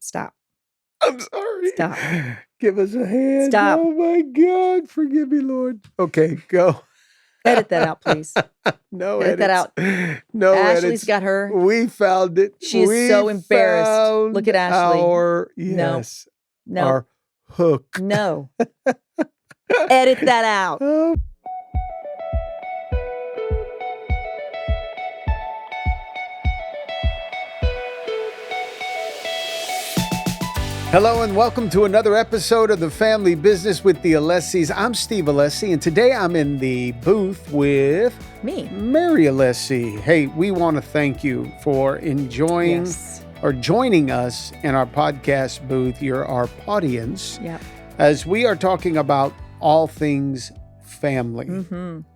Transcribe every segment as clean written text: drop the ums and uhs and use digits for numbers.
Stop. I'm sorry. Stop. Give us a hand. Stop. Oh my God. Forgive me, Lord. Okay, go. Edit that out, please. No Edit edits. that out. No Ashley's edits. got her. We found it. She is so embarrassed. Look at Ashley. Yes. No. Our hook. No. Edit that out. Oh. Hello and welcome to another episode of The Family Business with the Alessis. I'm Steve Alessi, and today I'm in the booth with me, Mary Alessi. Hey, we want to thank you for enjoying or joining us in our podcast booth. You're our audience as we are talking about all things family.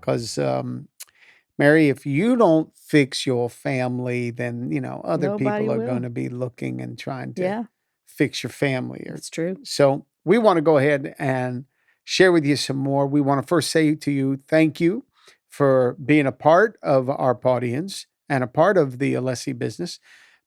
Because, Mary, if you don't fix your family, then, other Nobody people are will. going to be looking and trying to fix your family. It's true. So we want to go ahead and share with you some more. We want to first say to you, thank you for being a part of our audience and a part of the Alessi business,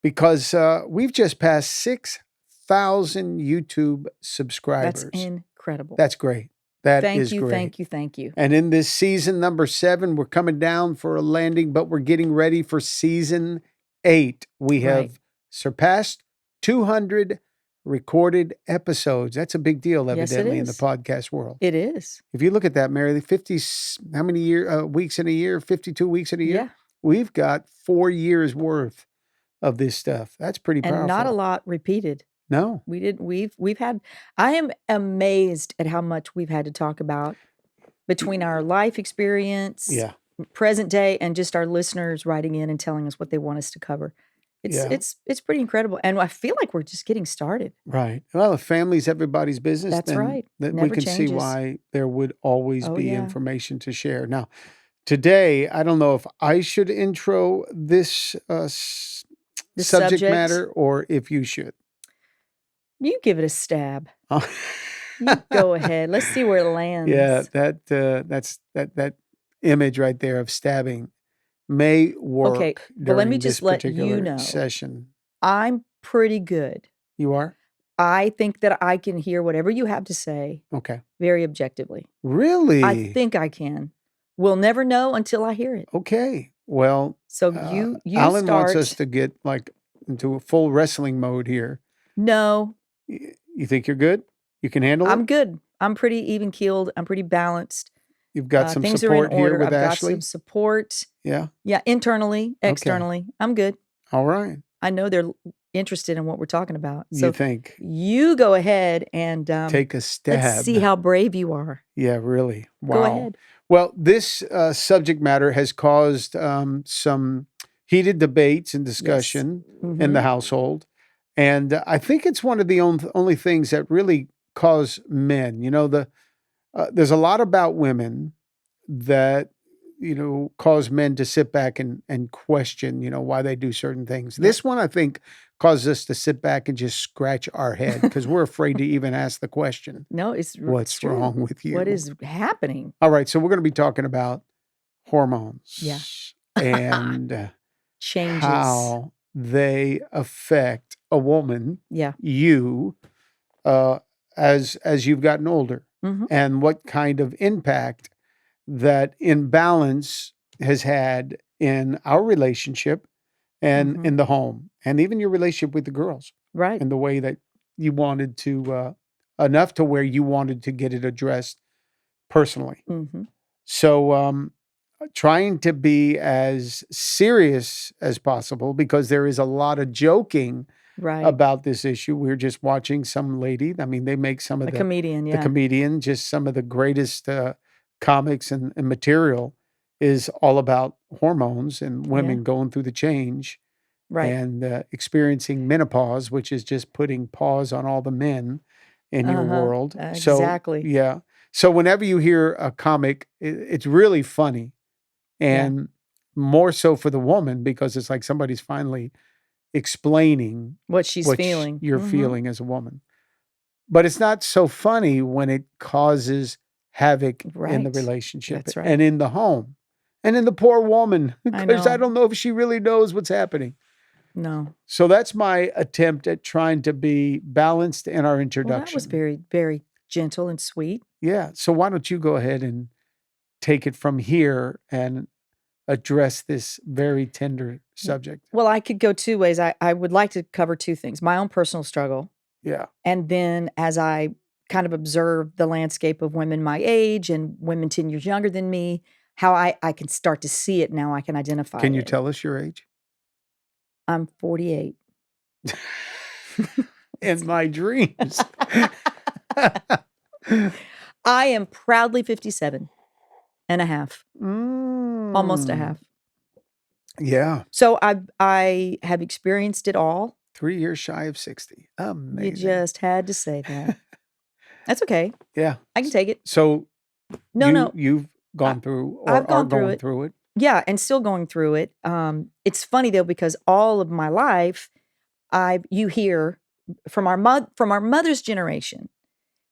because we've just passed 6,000 YouTube subscribers. That's incredible. That's great. That is great. Thank you. And in this season number 7, we're coming down for a landing, but we're getting ready for season 8. We have surpassed 200 recorded episodes. That's a big deal, evidently, in the podcast world. It is. If you look at that, Mary, 50, how many weeks in a year? 52 weeks in a year? Yeah. We've got 4 years worth of this stuff. That's pretty powerful. And not a lot repeated. No. We've had, I am amazed at how much we've had to talk about between our life experience, present day, and just our listeners writing in and telling us what they want us to cover. It's pretty incredible. And I feel like we're just getting started. Right. Well, if family's everybody's business, That's right. Then we can see why there would always be information to share. Now, today, I don't know if I should intro this subject matter or if you should. You give it a stab. You go ahead. Let's see where it lands. Yeah, that image right there of stabbing may work. Okay, but let me just let you know. Session. I'm pretty good. You are? I think that I can hear whatever you have to say. Okay. Very objectively. Really? I think I can. We'll never know until I hear it. Okay. Well, so you Alan start. wants us to get into a full wrestling mode here. No. You think you're good? You can handle it? I'm good. I'm pretty even keeled. I'm pretty balanced. You've got some things support are in order. here with I've Ashley? got some support. Yeah? Yeah, internally, externally. Okay. I'm good. All right. I know they're interested in what we're talking about. So you think? You go ahead and take a stab. Let's see how brave you are. Yeah, really. Wow. Go ahead. Well, this subject matter has caused some heated debates and discussion in the household. And I think it's one of the only things that really cause men. There's a lot about women that, cause men to sit back and question, why they do certain things. This one, I think, causes us to sit back and just scratch our head because we're afraid to even ask the question. No, what's wrong with you? What is happening? All right. So we're going to be talking about hormones. Yeah. And changes. How they affect a woman. Yeah. You, as you've gotten older. And what kind of impact that imbalance has had in our relationship and in the home and even your relationship with the girls. Right. And the way that you wanted to, enough to where you wanted to get it addressed personally. So trying to be as serious as possible because there is a lot of joking about this issue. We were just watching some lady. I mean, they make some of the comedian, the comedian, just some of the greatest comics and material is all about hormones and women going through the change and experiencing menopause, which is just putting pause on all the men in your world. Exactly. So, yeah. So whenever you hear a comic, it's really funny and more so for the woman because it's like somebody's finally explaining what she's feeling. You're feeling as a woman. But it's not so funny when it causes havoc in the relationship and in the home and in the poor woman because I don't know if she really knows what's happening. No. So that's my attempt at trying to be balanced in our introduction. Well, that was very, very gentle and sweet. Yeah. So why don't you go ahead and take it from here and address this very tender subject? Well, I could go two ways. I would like to cover two things: my own personal struggle. Yeah. And then as I kind of observe the landscape of women my age and women 10 years younger than me, how I can start to see it now. I can identify it. Can you tell us your age? I'm 48. In my dreams. I am proudly 57 and a half. Almost a half. Yeah. So I have experienced it all. 3 years shy of 60. Amazing. You just had to say that. That's okay. Yeah. I can take it. So No. You've gone through or I've gone are going through it. Yeah, and still going through it. It's funny though, because all of my life, you hear from our mother's generation,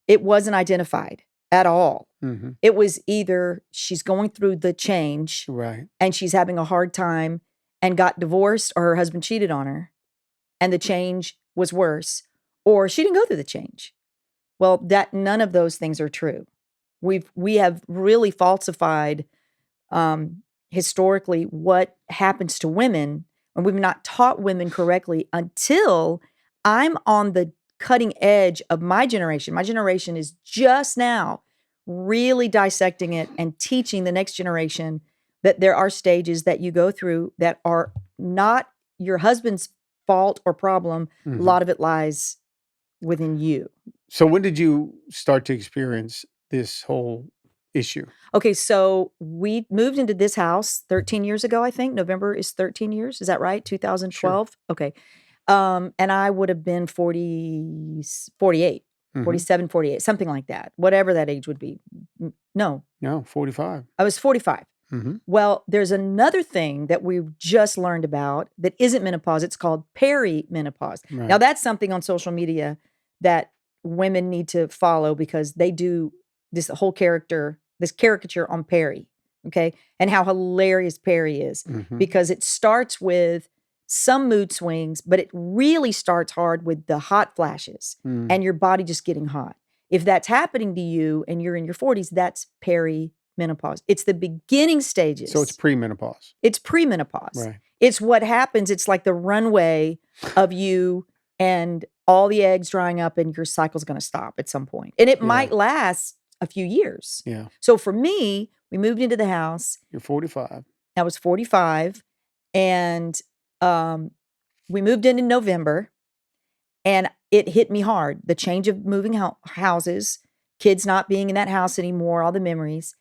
it wasn't identified at all. Mm-hmm. It was either she's going through the change, right, and she's having a hard time and got divorced, or her husband cheated on her, and the change was worse, or she didn't go through the change. Well, that none of those things are true. We have really falsified historically what happens to women, and we've not taught women correctly until I'm on the cutting edge of my generation. My generation is just now really dissecting it and teaching the next generation that there are stages that you go through that are not your husband's fault or problem. Mm-hmm. A lot of it lies within you. So when did you start to experience this whole issue? Okay, so we moved into this house 13 years ago, I think. November is 13 years. Is that right? 2012? Sure. Okay. And I would have been 48, 47, 48, something like that. Whatever that age would be. No, 45. I was 45. Mm-hmm. Well, there's another thing that we've just learned about that isn't menopause. It's called perimenopause. Right. Now, that's something on social media that women need to follow, because they do this caricature on Perry, okay? And how hilarious Perry is, mm-hmm. because it starts with some mood swings, but it really starts hard with the hot flashes and your body just getting hot. If that's happening to you and you're in your 40s, that's perimenopause. It's the beginning stages. So it's premenopause. It's premenopause. Right. It's what happens. It's like the runway of you and all the eggs drying up, and your cycle's going to stop at some point. And it might last a few years. Yeah. So for me, we moved into the house. You're 45. I was 45, and we moved in November, and it hit me hard. The change of moving houses, kids not being in that house anymore, all the memories.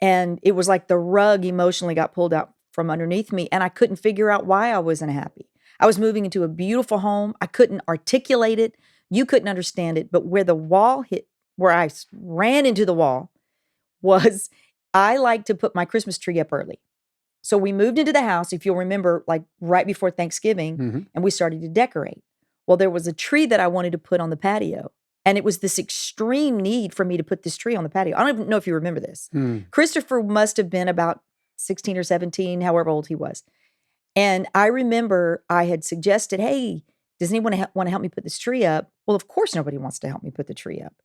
And it was like the rug emotionally got pulled out from underneath me, and I couldn't figure out why I wasn't happy. I was moving into a beautiful home. I couldn't articulate it. You couldn't understand it. But where the wall hit, where I ran into the wall, was I like to put my Christmas tree up early. So we moved into the house, if you'll remember, like right before Thanksgiving, and we started to decorate. Well, there was a tree that I wanted to put on the patio. And it was this extreme need for me to put this tree on the patio. I don't even know if you remember this. Christopher must have been about 16 or 17, however old he was. And I remember I had suggested, hey, does anyone want to help me put this tree up? Well, of course, nobody wants to help me put the tree up.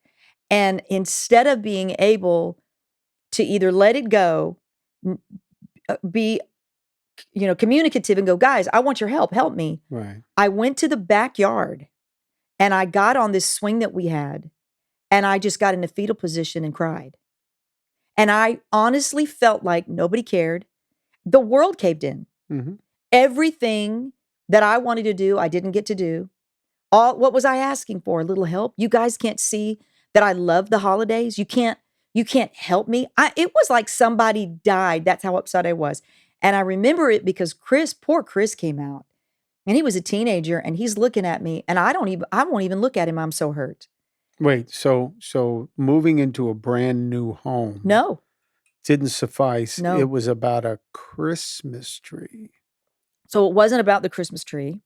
And instead of being able to either let it go, be, communicative and go, guys, I want your help me. Right. I went to the backyard and I got on this swing that we had, and I just got in a fetal position and cried. And I honestly felt like nobody cared. The world caved in. Mm-hmm. Everything that I wanted to do, I didn't get to do. What was I asking for? A little help? You guys can't see that I love the holidays. You can't help me. It was like somebody died. That's how upset I was. And I remember it because poor Chris came out, and he was a teenager, and he's looking at me, and I won't even look at him. I'm so hurt. Wait, so moving into a brand new home. No. Didn't suffice. No. It was about a Christmas tree. So it wasn't about the Christmas tree.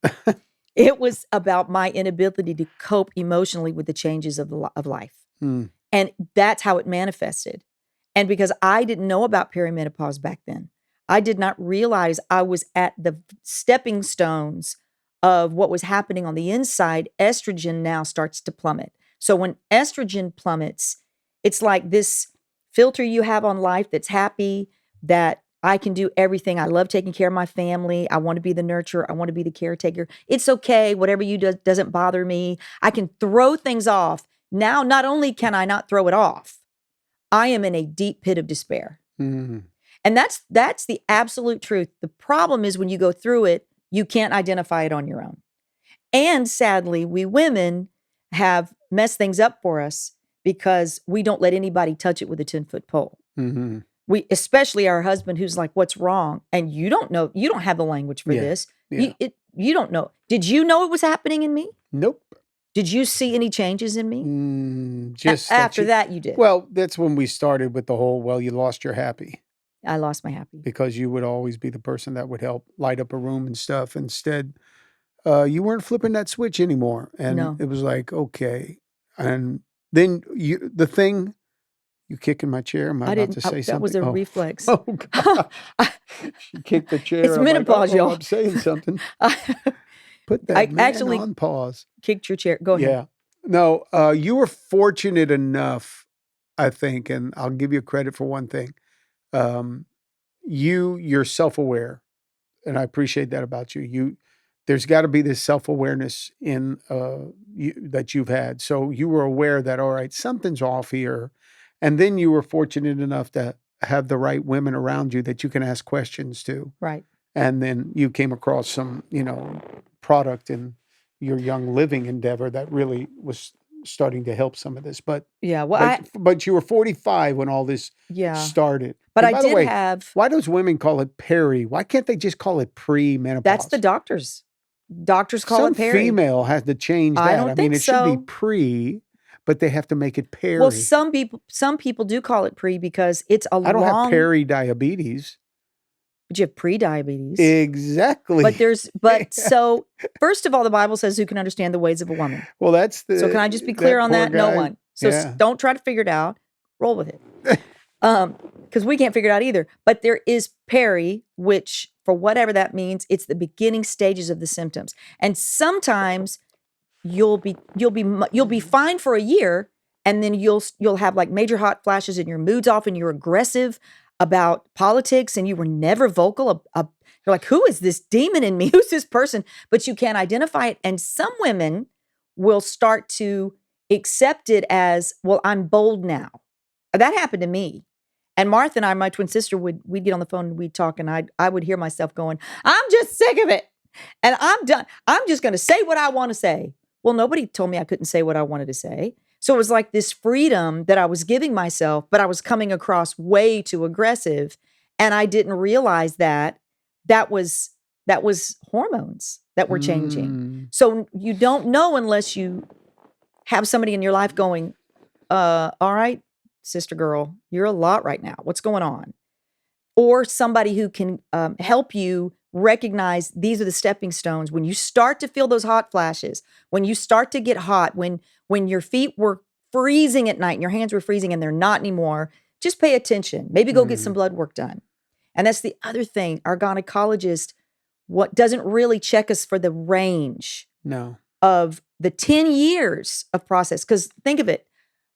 It was about my inability to cope emotionally with the changes of life. And that's how it manifested. And because I didn't know about perimenopause back then, I did not realize I was at the stepping stones of what was happening on the inside, estrogen now starts to plummet. So when estrogen plummets, it's like this filter you have on life that's happy, that I can do everything. I love taking care of my family. I want to be the nurturer. I want to be the caretaker. It's okay. Whatever you do doesn't bother me. I can throw things off. Now, not only can I not throw it off, I am in a deep pit of despair. Mm-hmm. And that's the absolute truth. The problem is when you go through it, you can't identify it on your own. And sadly, we women have messed things up for us because we don't let anybody touch it with a 10-foot pole. Mm-hmm. We, especially our husband, who's like, "What's wrong?" And you don't know, you don't have the language for this. Yeah. You don't know. Did you know it was happening in me? Nope. Did you see any changes in me? Just after that, you did. Well, that's when we started with the whole, well, you lost your happy. I lost my happy. Because you would always be the person that would help light up a room and stuff. Instead, you weren't flipping that switch anymore. And it was like, okay. And then you kicking my chair. Am I about to say something? That was a reflex. Oh, God. She kicked the chair. It's menopause, y'all. I'm saying something. Put that man on pause. Kicked your chair. Go ahead. Yeah. No, you were fortunate enough, I think, and I'll give you credit for one thing. You're self-aware, and I appreciate that about you. There's got to be this self-awareness in that you've had. So you were aware that, all right, something's off here. And then you were fortunate enough to have the right women around you that you can ask questions to. Right. And then you came across some, product in your young living endeavor that really was starting to help some of this. But yeah, well, but you were 45 when all this started. But I did have. Why does women call it peri? Why can't they just call it pre-menopause? That's the doctors. Doctors call it peri. Some female has to change that. I don't think it should be pre, but they have to make it peri. Well, some people do call it pre because it's a long. I don't have peri-diabetes. But you have pre-diabetes. Exactly. But so first of all, the Bible says who can understand the ways of a woman. Well, so can I just be clear on that? No one. So don't try to figure it out. Roll with it. Because we can't figure it out either. But there is peri, which for whatever that means, it's the beginning stages of the symptoms. And sometimes you'll be fine for a year, and then you'll have like major hot flashes and your mood's off and you're aggressive about politics and you were never vocal. You're like, who is this demon in me? Who's this person? But you can't identify it. And some women will start to accept it as, well, I'm bold now. That happened to me. And Martha and I, my twin sister, we'd get on the phone and we'd talk, and I would hear myself going, I'm just sick of it. And I'm done. I'm just going to say what I want to say. Well, nobody told me I couldn't say what I wanted to say. So it was like this freedom that I was giving myself, but I was coming across way too aggressive. And I didn't realize that was hormones that were changing. So you don't know unless you have somebody in your life going, all right, sister girl, you're a lot right now. What's going on? Or somebody who can help you recognize these are the stepping stones. When you start to feel those hot flashes, when you start to get hot, when your feet were freezing at night and your hands were freezing and they're not anymore, just pay attention. Maybe go get some blood work done. And that's the other thing. Our gynecologist doesn't really check us for the range of the 10 years of process. Because think of it,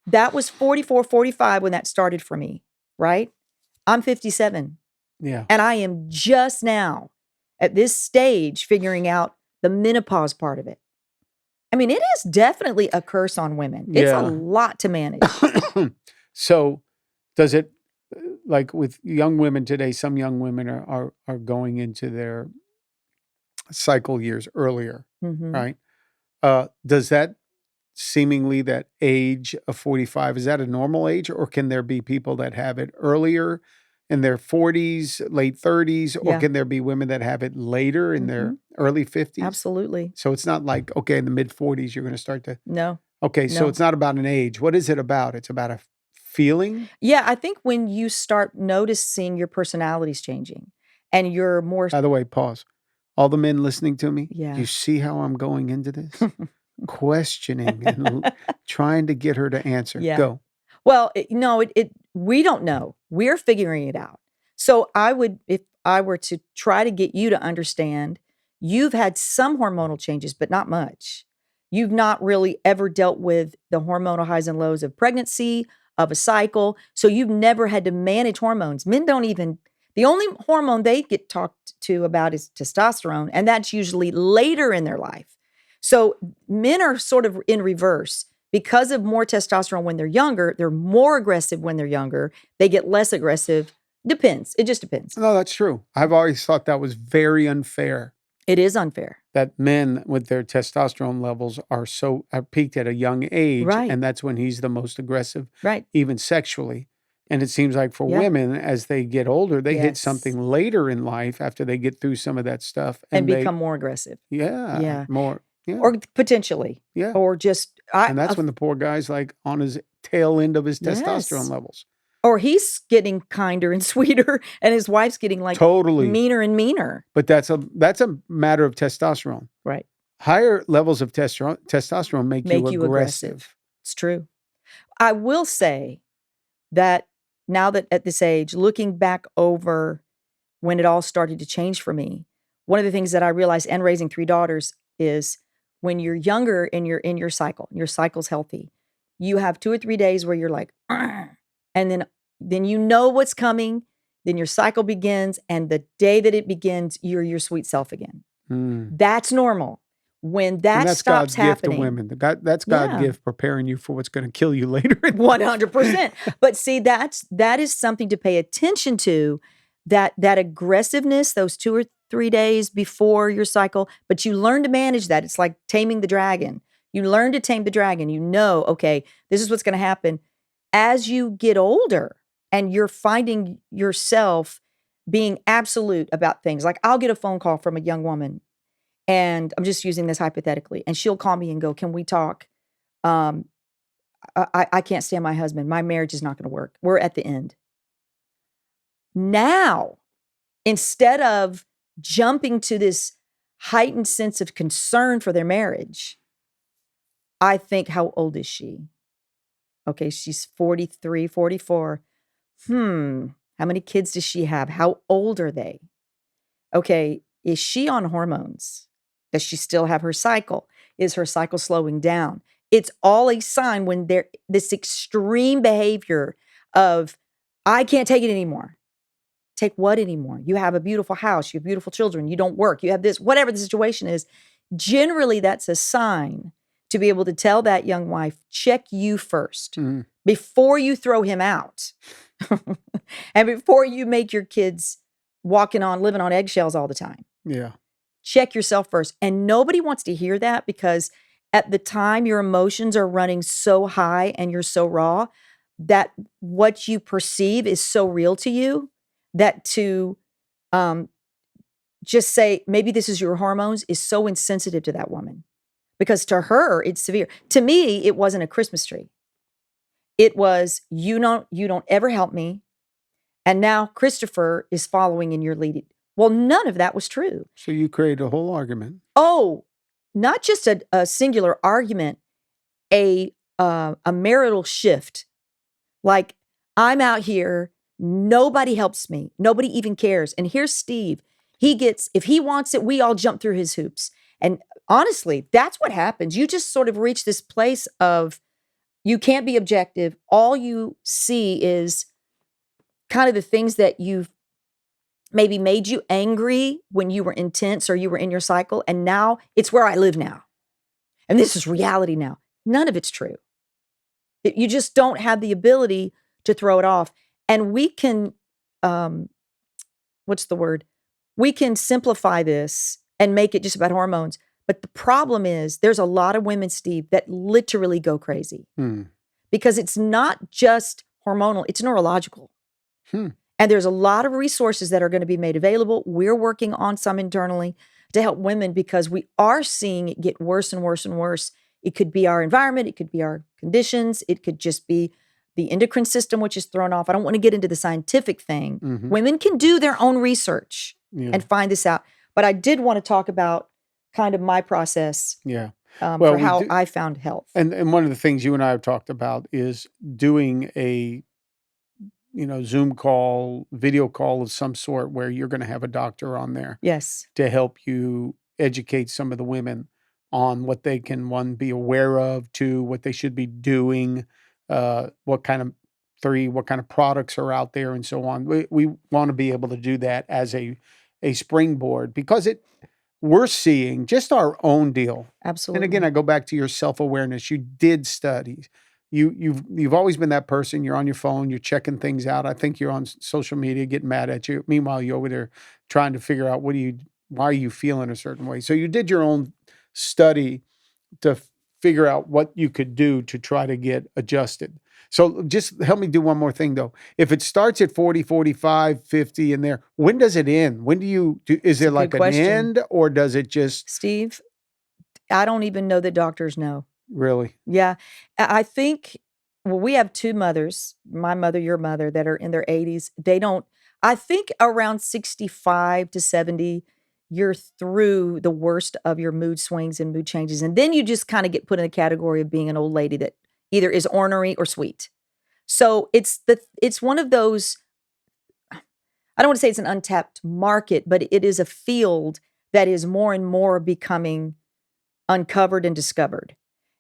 that was 44, 45 when that started for me, right? I'm 57. Yeah. And I am just now at this stage figuring out the menopause part of it. I mean, it is definitely a curse on women. It's a lot to manage. So does it, like with young women today, some young women are going into their cycle years earlier, right? Does that seemingly that age of 45, is that a normal age, or can there be people that have it earlier in their 40s, late 30s, or can there be women that have it later in their early 50s? Absolutely. So it's not like, okay, in the mid 40s, you're going to start to... No. Okay, so it's not about an age. What is it about? It's about a feeling? Yeah, I think when you start noticing your personalities changing and you're more... By the way, pause. All the men listening to me, you see how I'm going into this? Questioning and trying to get her to answer. Yeah. Go. Well, we don't know. We're figuring it out. So if I were to try to get you to understand, you've had some hormonal changes, but not much. You've not really ever dealt with the hormonal highs and lows of pregnancy, of a cycle. So you've never had to manage hormones. Men don't even, the only hormone they get talked to about is testosterone, and that's usually later in their life. So men are sort of in reverse. Because of more testosterone when they're younger, they're more aggressive when they're younger. They get less aggressive. Depends. It just depends. No, that's true. I've always thought that was very unfair. It is unfair. That men with their testosterone levels are peaked at a young age, Right. and that's when he's the most aggressive, Right. even sexually. And it seems like for women, as they get older, they hit something later in life after they get through some of that stuff. And become more aggressive. Yeah. More. Yeah. Or potentially. Yeah. Or just. And that's when the poor guy's like on his tail end of his testosterone levels. Or he's getting kinder and sweeter, and his wife's getting like totally meaner and meaner. But that's a matter of testosterone. Right. Higher levels of testosterone make you aggressive. It's true. I will say that now that at this age, looking back over when it all started to change for me, one of the things that I realized, and raising 3 daughters, is when you're younger and you're in your cycle's healthy, you have 2 or 3 days where you're like, "Argh," and then you know what's coming, then your cycle begins, and the day that it begins, you're your sweet self again. That's normal. When that that's stops God's happening. gift to women. That's God's gift preparing you for what's going to kill you later. 100%. But see, that is something to pay attention to, that aggressiveness, those 2 or 3 days before your cycle, but you learn to manage that. It's like taming the dragon. You learn to tame the dragon. You know, okay, this is what's going to happen. As you get older and you're finding yourself being absolute about things, like I'll get a phone call from a young woman, and I'm just using this hypothetically, and she'll call me and go, "Can we talk? I can't stand my husband. My marriage is not going to work. We're at the end." Now, instead of jumping to this heightened sense of concern for their marriage, I think, how old is she? Okay, she's 43, 44. How many kids does she have? How old are they? Okay, is she on hormones? Does she still have her cycle? Is her cycle slowing down? It's all a sign when this extreme behavior of, I can't take it anymore. Take what anymore? You have a beautiful house, you have beautiful children, you don't work, you have this, whatever the situation is. Generally, that's a sign to be able to tell that young wife, check you first before you throw him out. And before you make your kids living on eggshells all the time. Yeah. Check yourself first. And nobody wants to hear that, because at the time your emotions are running so high and you're so raw that what you perceive is so real to you that to just say, maybe this is your hormones, is so insensitive to that woman. Because to her, it's severe. To me, it wasn't a Christmas tree. It was, you don't ever help me. And now Christopher is following in your lead. Well, none of that was true. So you created a whole argument. Oh, not just a singular argument, a marital shift. Like, I'm out here, nobody helps me, nobody even cares. And here's Steve. If he wants it, we all jump through his hoops. And honestly, that's what happens. You just sort of reach this place of, you can't be objective. All you see is kind of the things that you've maybe made you angry when you were intense or you were in your cycle. And now it's where I live now. And this is reality now. None of it's true. You just don't have the ability to throw it off. And we can, what's the word? We can simplify this and make it just about hormones. But the problem is, there's a lot of women, Steve, that literally go crazy because it's not just hormonal, it's neurological. And there's a lot of resources that are going to be made available. We're working on some internally to help women, because we are seeing it get worse and worse and worse. It could be our environment. It could be our conditions. It could just be the endocrine system, which is thrown off. I don't want to get into the scientific thing. Women can do their own research and find this out. But I did want to talk about kind of my process for how I found health. And one of the things you and I have talked about is doing a Zoom call, video call of some sort, where you're going to have a doctor on there. Yes. To help you educate some of the women on what they can, one, be aware of, two, what they should be doing, what kind of products are out there, and so on. We want to be able to do that as a springboard, because we're seeing just our own deal. Absolutely. And again, I go back to your self-awareness. You did studies. You've always been that person. You're on your phone, you're checking things out. I think you're on social media getting mad at you. Meanwhile, you're over there trying to figure out why are you feeling a certain way. So you did your own study to figure out what you could do to try to get adjusted. So just help me do one more thing, though. If it starts at 40, 45, 50 in there, when does it end? When is there like an end, or does it just... Steve, I don't even know that doctors know. Really? Yeah. I think, we have two mothers, my mother, your mother, that are in their 80s. I think around 65 to 70, you're through the worst of your mood swings and mood changes. And then you just kind of get put in the category of being an old lady that either is ornery or sweet. So it's one of those, I don't want to say it's an untapped market, but it is a field that is more and more becoming uncovered and discovered.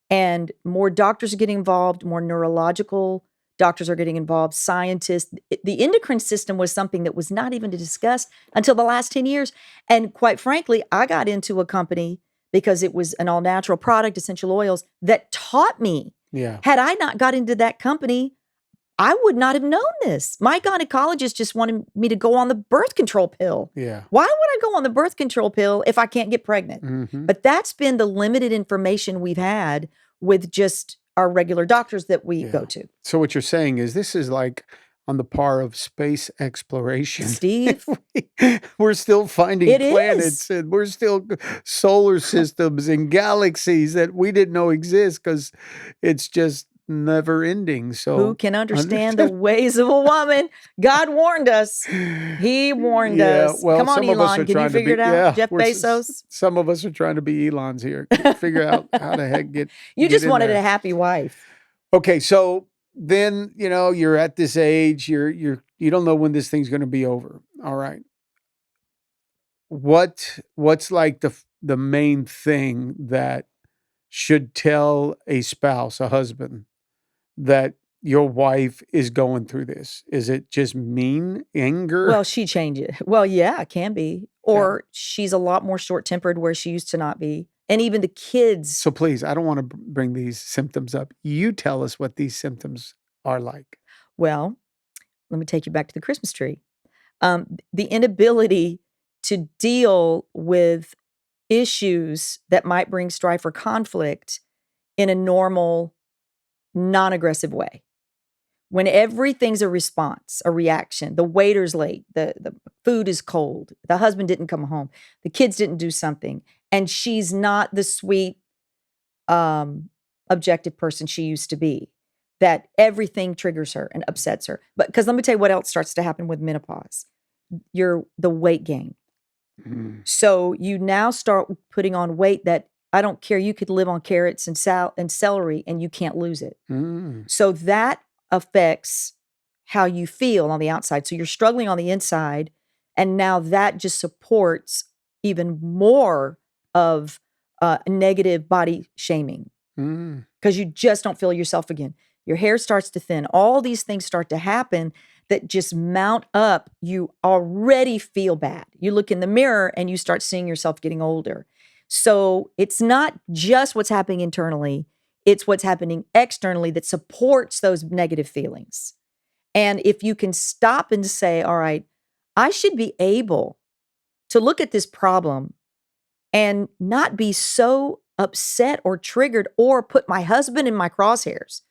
And more doctors are getting involved, more neurological doctors are getting involved, scientists. The endocrine system was something that was not even discussed until the last 10 years. And quite frankly, I got into a company because it was an all-natural product, essential oils, that taught me. Yeah. Had I not got into that company, I would not have known this. My gynecologist just wanted me to go on the birth control pill. Yeah. Why would I go on the birth control pill if I can't get pregnant? Mm-hmm. But that's been the limited information we've had with just our regular doctors that we go to. So what you're saying is this is like on the par of space exploration. Steve, we're still finding planets, and we're still solar systems and galaxies that we didn't know exist, because it's just never ending. So who can understand the ways of a woman? God warned us. He warned us. Well, come on, Elon. Can you figure it out? Yeah, Jeff Bezos? Some of us are trying to be Elons here. Figure out how the heck get You get just in wanted there. a happy wife. Okay, so then, you're at this age, you don't know when this thing's going to be over. All right. What's like the main thing that should tell a spouse, a husband, that your wife is going through this? Is it just anger? Well, she changed it. Well, yeah, it can be. Or she's a lot more short-tempered where she used to not be. And even the kids. So please, I don't want to bring these symptoms up. You tell us what these symptoms are like. Well, let me take you back to the Christmas tree. The inability to deal with issues that might bring strife or conflict in a normal, non-aggressive way. When everything's a response, a reaction, the waiter's late, the food is cold, the husband didn't come home, the kids didn't do something, and she's not the sweet, objective person she used to be, that everything triggers her and upsets her. But because let me tell you what else starts to happen with menopause. The weight gain. Mm. So you now start putting on weight that, I don't care, you could live on carrots and celery and you can't lose it. Mm. So that affects how you feel on the outside. So you're struggling on the inside, and now that just supports even more of negative body shaming, because you just don't feel yourself again. Your hair starts to thin. All these things start to happen that just mount up. You already feel bad. You look in the mirror and you start seeing yourself getting older. So it's not just what's happening internally, it's what's happening externally that supports those negative feelings. And if you can stop and say, all right, I should be able to look at this problem and not be so upset or triggered or put my husband in my crosshairs.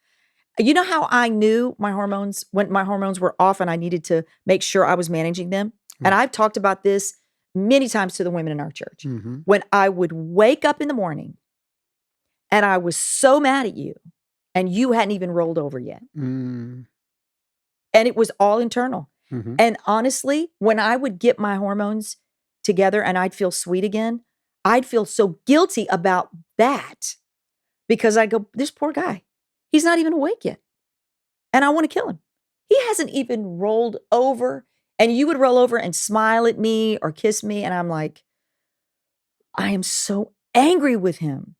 You know how I knew my hormones, when my hormones were off and I needed to make sure I was managing them? And I've talked about this many times to the women in our church. Mm-hmm. When I would wake up in the morning and I was so mad at you and you hadn't even rolled over yet. Mm. And it was all internal. Mm-hmm. And honestly, when I would get my hormones together and I'd feel sweet again, I'd feel so guilty about that, because I go, this poor guy, he's not even awake yet. And I want to kill him. He hasn't even rolled over. And you would roll over and smile at me or kiss me. And I'm like, I am so angry with him.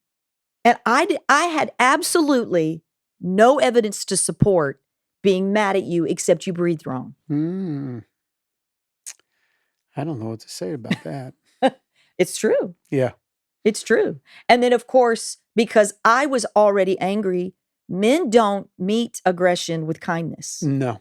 And I had absolutely no evidence to support being mad at you except you breathed wrong. I don't know what to say about that. It's true. Yeah. It's true. And then, of course, because I was already angry, men don't meet aggression with kindness. No.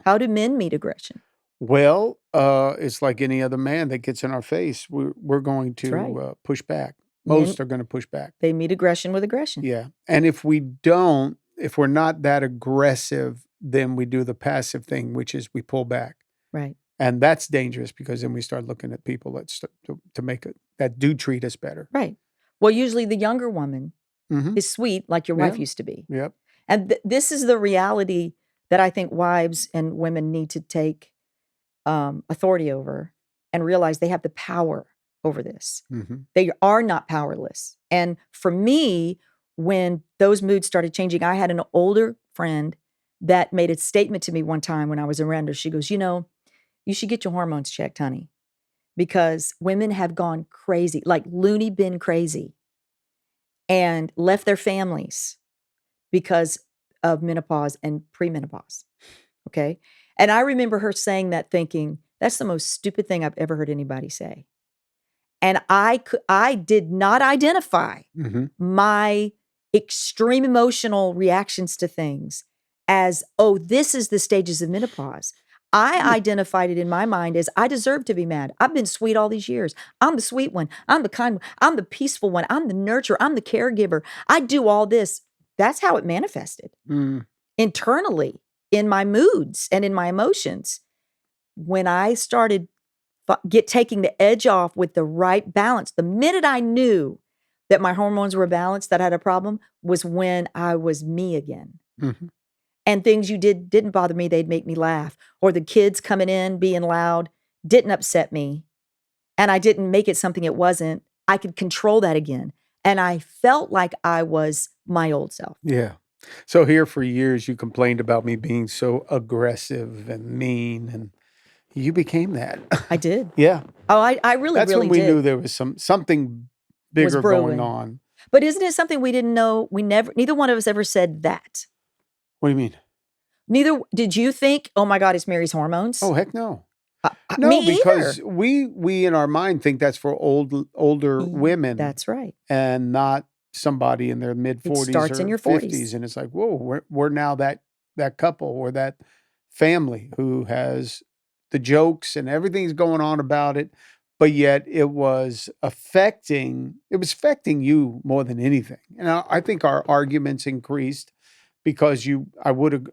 How do men meet aggression? Well, it's like any other man that gets in our face. We're going That's right. to push back. Most are going to push back. They meet aggression with aggression. Yeah. And if we're not that aggressive, then we do the passive thing, which is we pull back. Right. And that's dangerous because then we start looking at people to make it that do treat us better. Right. Well, usually the younger woman is sweet, like your wife used to be. Yep. And this is the reality that I think wives and women need to take authority over and realize they have the power over this. They are not powerless. And for me, when those moods started changing, I had an older friend that made a statement to me one time when I was around her. She goes, you should get your hormones checked, honey, because women have gone crazy, like loony bin crazy, and left their families because of menopause and premenopause. Okay. And I remember her saying that thinking, that's the most stupid thing I've ever heard anybody say. And I did not identify my extreme emotional reactions to things as, oh, this is the stages of menopause. I identified it in my mind as I deserve to be mad. I've been sweet all these years. I'm the sweet one. I'm the kind one. I'm the peaceful one. I'm the nurturer. I'm the caregiver. I do all this. That's how it manifested internally in my moods and in my emotions. When I started taking the edge off with the right balance, the minute I knew that my hormones were balanced, that I had a problem, was when I was me again. And things you didn't bother me, they'd make me laugh. Or the kids coming in, being loud, didn't upset me. And I didn't make it something it wasn't. I could control that again. And I felt like I was my old self. Yeah. So here for years, you complained about me being so aggressive and mean, and you became that. I did. Yeah. Oh, I really, That's really when we did. knew there was something bigger going on. But isn't it something we didn't know? Neither one of us ever said that. What do you mean? Neither did you think, oh my God, it's Mary's hormones? Oh, heck no. No, me because either. we in our mind think that's for older women. That's right. And not somebody in their mid-40s starts or in your 50s. And it's like, whoa, we're now that couple or that family who has the jokes and everything's going on about it. But yet it was affecting you more than anything. And I think our arguments increased because I would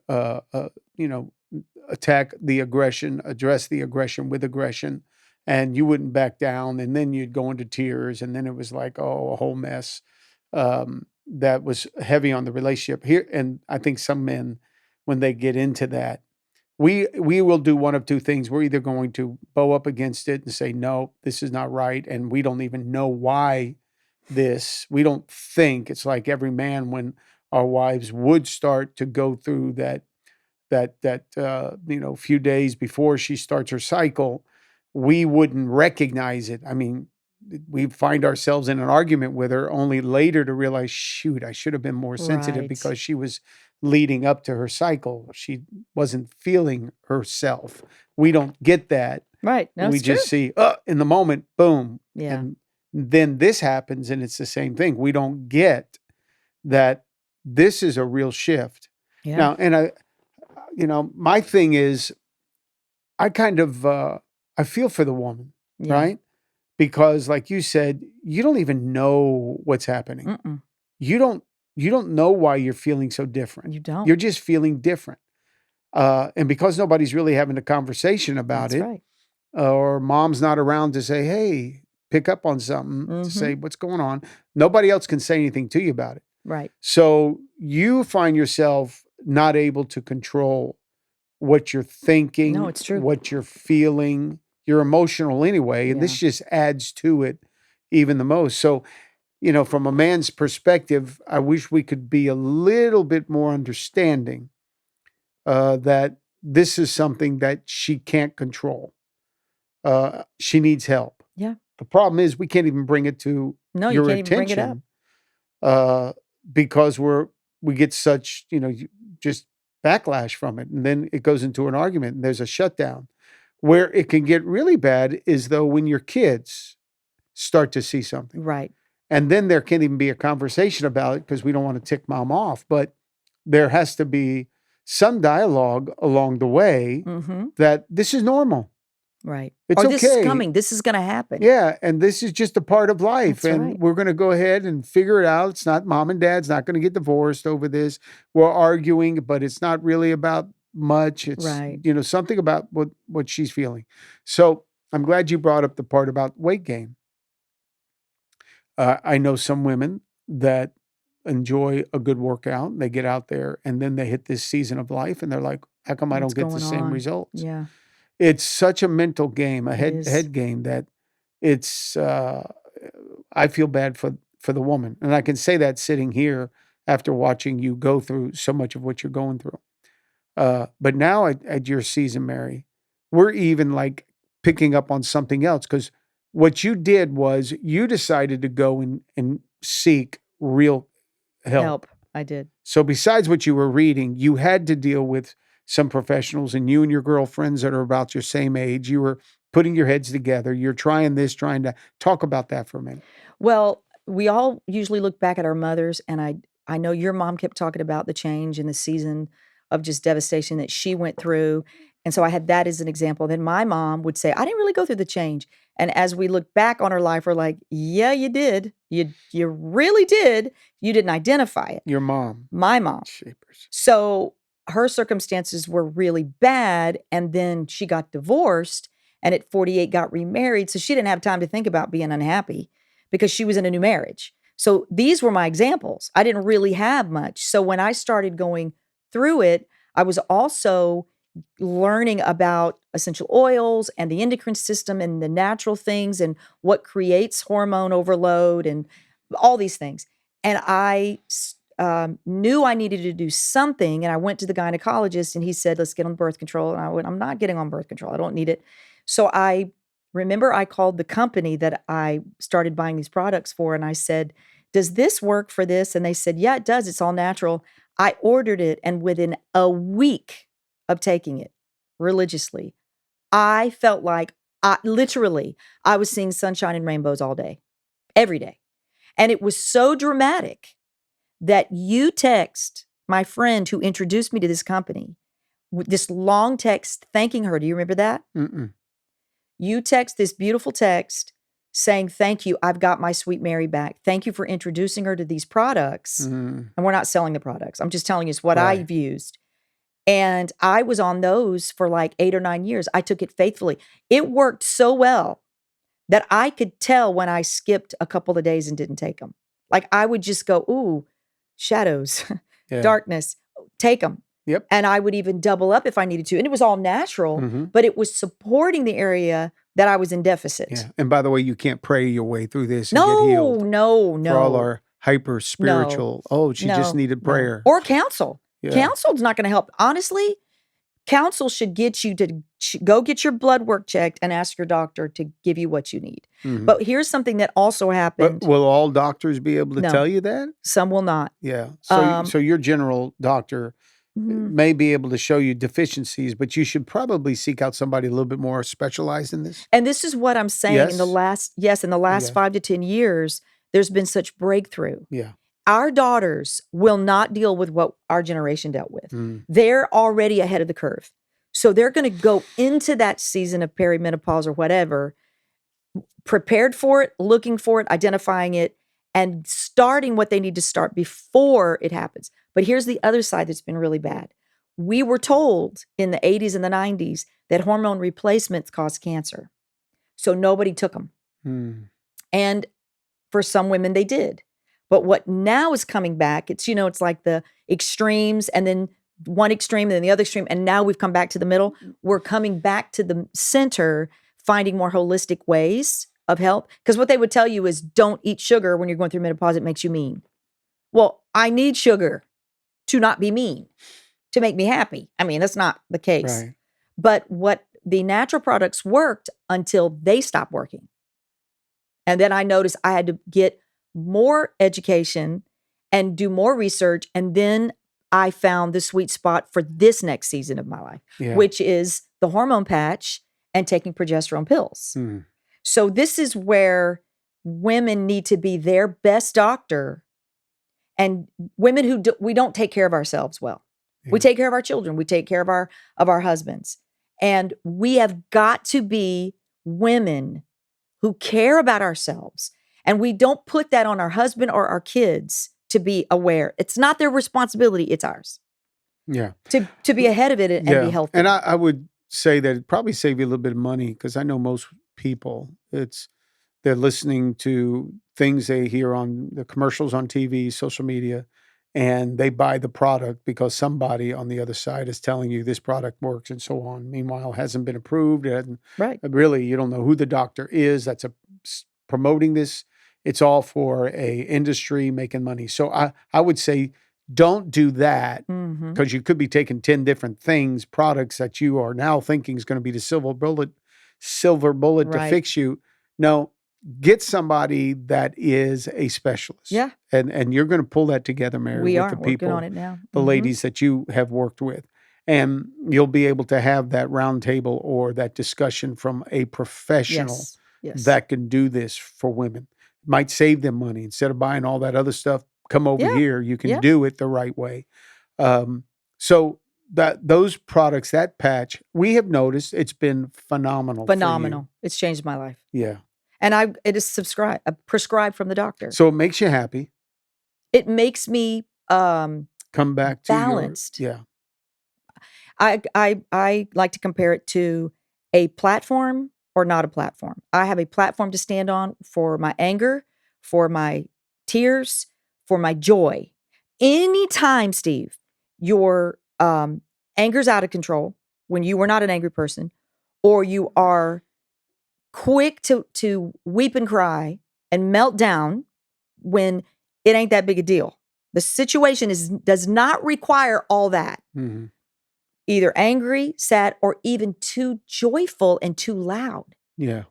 attack the aggression, address the aggression with aggression, and you wouldn't back down. And then you'd go into tears. And then it was like, a whole mess that was heavy on the relationship here. And I think some men, when they get into that, we will do one of two things. We're either going to bow up against it and say, no, this is not right. And we don't even know why we don't think. It's like every man, when our wives would start to go through that few days before she starts her cycle, we wouldn't recognize it. I mean, we find ourselves in an argument with her only later to realize, shoot, I should have been more sensitive because she was leading up to her cycle. She wasn't feeling herself. We don't get that. Right. No, we just see, in the moment, boom. Yeah. And then this happens and it's the same thing. We don't get that this is a real shift. Yeah. Now, and my thing is, I kind of, I feel for the woman, right? Because like you said, you don't even know what's happening. You don't know why you're feeling so different. You don't. You're just feeling different. And because nobody's really having a conversation about That's it, right. Or mom's not around to say, hey, pick up on something, to say what's going on. Nobody else can say anything to you about it. Right. So you find yourself not able to control what you're thinking. No, it's true. What you're feeling. You're emotional anyway. And this just adds to it even the most. So, from a man's perspective, I wish we could be a little bit more understanding that this is something that she can't control. She needs help. Yeah. The problem is we can't even bring it to No, you your can't even bring it up. attention because we get such, just backlash from it. And then it goes into an argument and there's a shutdown. Where it can get really bad is though when your kids start to see something. Right. And then there can't even be a conversation about it because we don't want to tick mom off. But there has to be some dialogue along the way that this is normal. Right. It's Or this okay. is coming. This is going to happen. Yeah. And this is just a part of life. That's and right. we're going to go ahead and figure it out. It's not mom and dad's not going to get divorced over this. We're arguing, but it's not really about much. It's, Right. Something about what she's feeling. So I'm glad you brought up the part about weight gain. I know some women that enjoy a good workout. They get out there and then they hit this season of life and they're like, how come I What's don't get the going same on? results? Yeah. It's such a mental game, a It head is. game that it's, I feel bad for the woman. And I can say that sitting here after watching you go through so much of what you're going through. But now at your season, Mary, we're even like picking up on something else because what you did was you decided to go and seek real help. I did. So besides what you were reading, you had to deal with some professionals and you and your girlfriends that are about your same age. You were putting your heads together. You're trying to talk about that for a minute. Well, we all usually look back at our mothers, and I know your mom kept talking about the change in the season of just devastation that she went through. And so I had that as an example. Then my mom would say, I didn't really go through the change. And as we look back on her life, we're like, yeah, you did. You really did. You didn't identify it. Your mom. My mom. Shapers. So her circumstances were really bad. And then she got divorced and at 48 got remarried. So she didn't have time to think about being unhappy because she was in a new marriage. So these were my examples. I didn't really have much. So when I started going through it, I was also learning about essential oils and the endocrine system and the natural things and what creates hormone overload and all these things. And I knew I needed to do something. And I went to the gynecologist and he said, let's get on birth control. And I went, I'm not getting on birth control. I don't need it. So I remember I called the company that I started buying these products for. And I said, does this work for this? And they said, yeah, it does. It's all natural. I ordered it. And within a week of taking it religiously, I felt like I was seeing sunshine and rainbows all day, every day. And it was so dramatic that you text my friend who introduced me to this company, this long text thanking her. Do you remember that? Mm-mm. You text this beautiful text saying, thank you. I've got my sweet Mary back. Thank you for introducing her to these products. And we're not selling the products. I'm just telling you what I've used. And I was on those for like 8 or 9 years. I took it faithfully. It worked so well that I could tell when I skipped a couple of days and didn't take them. Like I would just go, ooh, shadows, darkness, take them. Yep. And I would even double up if I needed to. And it was all natural, but it was supporting the area that I was in deficit. Yeah. And by the way, you can't pray your way through this and get healed. No. For all our hyper spiritual, she just needed prayer. Or counsel. Yeah. Counsel's not going to help. Honestly, counsel should get you to go get your blood work checked and ask your doctor to give you what you need. But here's something that also happened. But will all doctors be able to tell you that? Some will not. Yeah. So your general doctor may be able to show you deficiencies, but you should probably seek out somebody a little bit more specialized in this. And this is what I'm saying. Yes? In the last 5 to 10 years, there's been such breakthrough. Yeah. Our daughters will not deal with what our generation dealt with. They're already ahead of the curve. So they're going to go into that season of perimenopause or whatever, prepared for it, looking for it, identifying it, and starting what they need to start before it happens. But here's the other side that's been really bad. We were told in the 80s and the 90s that hormone replacements cause cancer. So nobody took them. And for some women, they did. But what now is coming back, it's like the extremes and then one extreme and then the other extreme. And now we've come back to the middle. We're coming back to the center, finding more holistic ways of health. Because what they would tell you is don't eat sugar when you're going through menopause. It makes you mean. Well, I need sugar to not be mean, to make me happy. I mean, that's not the case. Right. But what the natural products worked until they stopped working. And then I noticed I had to get more education and do more research. And then I found the sweet spot for this next season of my life, which is the hormone patch and taking progesterone pills. So this is where women need to be their best doctor, and women who we don't take care of ourselves well. We take care of our children. We take care of our husbands. And we have got to be women who care about ourselves. And we don't put that on our husband or our kids to be aware. It's not their responsibility. It's ours. Yeah. To be ahead of it and be healthy. And I would say that it'd probably save you a little bit of money, because I know most people, they're listening to things they hear on the commercials on TV, social media, and they buy the product because somebody on the other side is telling you this product works and so on. Meanwhile, it hasn't been approved. Right. Really, you don't know who the doctor is that's promoting this. It's all for a industry making money. So I would say don't do that, because you could be taking 10 different products that you are now thinking is going to be the silver bullet to fix you. No, get somebody that is a specialist. Yeah. And you're going to pull that together, Mary, with the people, working on it now. The ladies that you have worked with. And you'll be able to have that round table or that discussion from a professional that can do this for women. Might save them money. Instead of buying all that other stuff, come over here. You can do it the right way. So those products, that patch, we have noticed it's been phenomenal. Phenomenal. It's changed my life. Yeah. And it is prescribed from the doctor. So it makes you happy. It makes me come back to balanced. I like to compare it to a platform or not a platform. I have a platform to stand on for my anger, for my tears, for my joy. Anytime, Steve, your anger's out of control, when you were not an angry person, or you are quick to weep and cry and melt down when it ain't that big a deal. The situation does not require all that. Either angry, sad, or even too joyful and too loud. Yeah.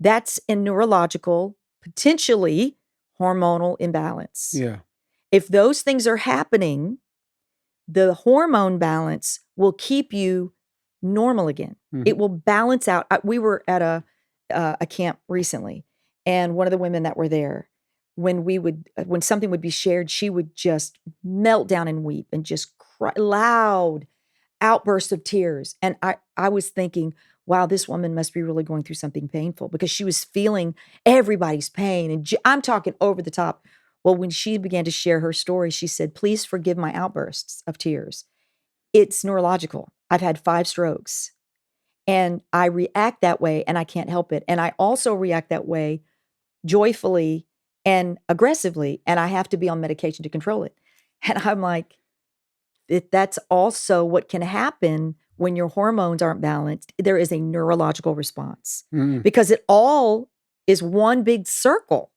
That's a neurological, potentially hormonal imbalance. Yeah. If those things are happening, the hormone balance will keep you normal again. It will balance out. We were at a camp recently, and one of the women that were there, when something would be shared, she would just melt down and weep and just cry, loud outbursts of tears. And I was thinking, wow, this woman must be really going through something painful, because she was feeling everybody's pain. And I'm talking over the top. Well, when she began to share her story, she said, please forgive my outbursts of tears. It's neurological. I've had 5 strokes. And I react that way, and I can't help it. And I also react that way joyfully and aggressively, and I have to be on medication to control it. And I'm like, that's also what can happen when your hormones aren't balanced. There is a neurological response, because it all is one big circle.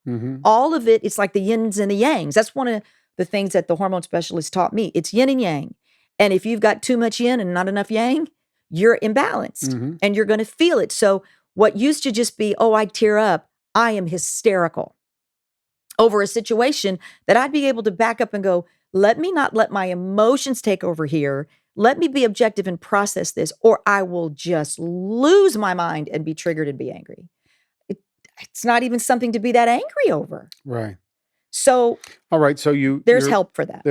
All of it, it's like the yins and the yangs. That's one of the things that the hormone specialist taught me. It's yin and yang. And if you've got too much yin and not enough yang, you're imbalanced and you're going to feel it. So what used to just be, oh, I tear up, I am hysterical over a situation, that I'd be able to back up and go, let me not let my emotions take over here. Let me be objective and process this, or I will just lose my mind and be triggered and be angry. It's not even something to be that angry over. Right. So, all right. So there's help for that.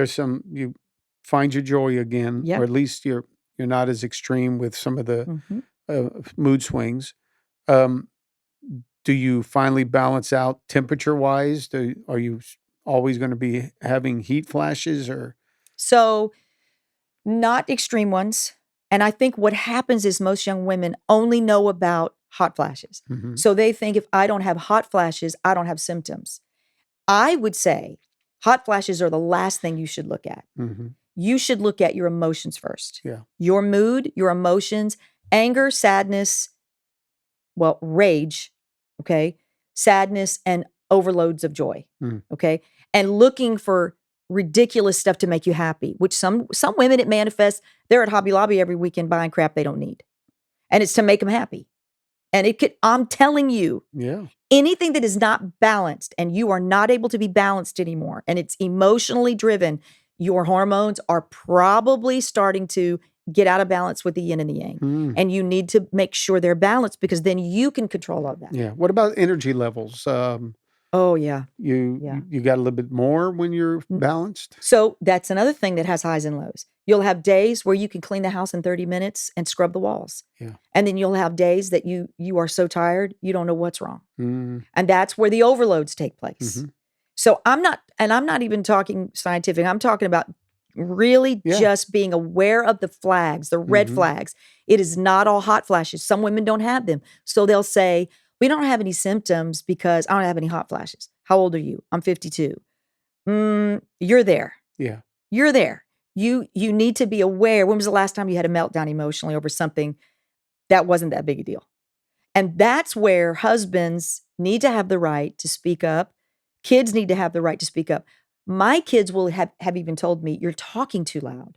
You find your joy again, or at least you're not as extreme with some of the mood swings. Do you finally balance out temperature-wise? Are you always going to be having heat flashes, or? So, not extreme ones. And I think what happens is most young women only know about hot flashes. So they think, if I don't have hot flashes, I don't have symptoms. I would say hot flashes are the last thing you should look at. You should look at your emotions first. Yeah. Your mood, your emotions, anger, sadness, rage, okay? Sadness and overloads of joy, okay? And looking for ridiculous stuff to make you happy, which some women, it manifests, they're at Hobby Lobby every weekend buying crap they don't need. And it's to make them happy. And I'm telling you, Yeah. anything that is not balanced and you are not able to be balanced anymore and it's emotionally driven, your hormones are probably starting to get out of balance with the yin and the yang. And you need to make sure they're balanced because then you can control all that. Yeah. What about energy levels? Oh, yeah. You got a little bit more when you're balanced? So that's another thing that has highs and lows. You'll have days where you can clean the house in 30 minutes and scrub the walls. Yeah. And then you'll have days that you are so tired, you don't know what's wrong. And that's where the overloads take place. So I'm not even talking scientific. I'm talking about really just being aware of the flags, the red flags. It is not all hot flashes. Some women don't have them. So they'll say, we don't have any symptoms because I don't have any hot flashes. How old are you? I'm 52. You're there. Yeah. You're there. You need to be aware. When was the last time you had a meltdown emotionally over something that wasn't that big a deal? And that's where husbands need to have the right to speak up. Kids need to have the right to speak up. My kids will have even told me, you're talking too loud.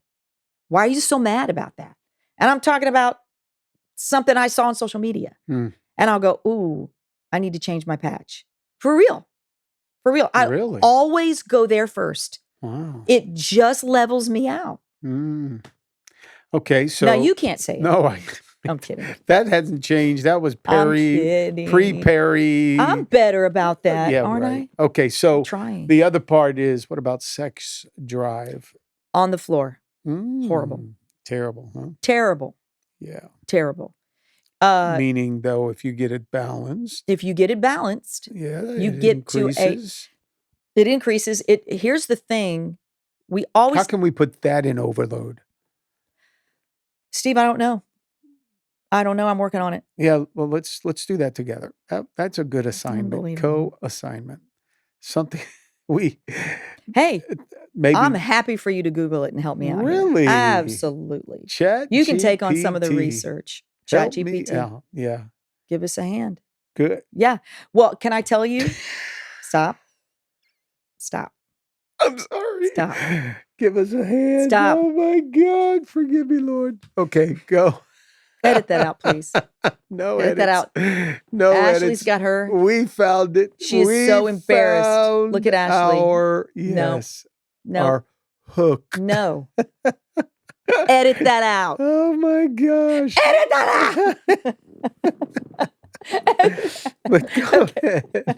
Why are you so mad about that? And I'm talking about something I saw on social media. And I'll go, ooh, I need to change my patch. For real. For real. I always go there first. Wow. It just levels me out. Okay, so now you can't say it. No, I'm kidding. That hasn't changed. That was pre-Perry. I'm better about that, aren't I? Okay, so trying. The other part is, what about sex drive? On the floor. Horrible. Terrible, huh? Terrible. Yeah. Terrible. Meaning, though, if you get it balanced. If you get it balanced, you get increases. It increases. Here's the thing. We always. How can we put that in overload? Steve, I don't know. I'm working on it. Yeah, well, let's do that together. That's a good assignment. Co-assignment. Something Hey, maybe. I'm happy for you to Google it and help me out. Really? Here. Absolutely. Chat. You can take on some of the research. Chat GPT. Yeah. Give us a hand. Good. Yeah. Well, can I tell you? Stop. I'm sorry. Stop. Give us a hand. Stop. Oh my God. Forgive me, Lord. Okay, go. Edit that out, please. No edit edits. that out. No Ashley's edits. got her. We found it. She is so embarrassed. Look at Ashley. Our hook. No. Edit that out. Oh my gosh. Edit that out. But go ahead.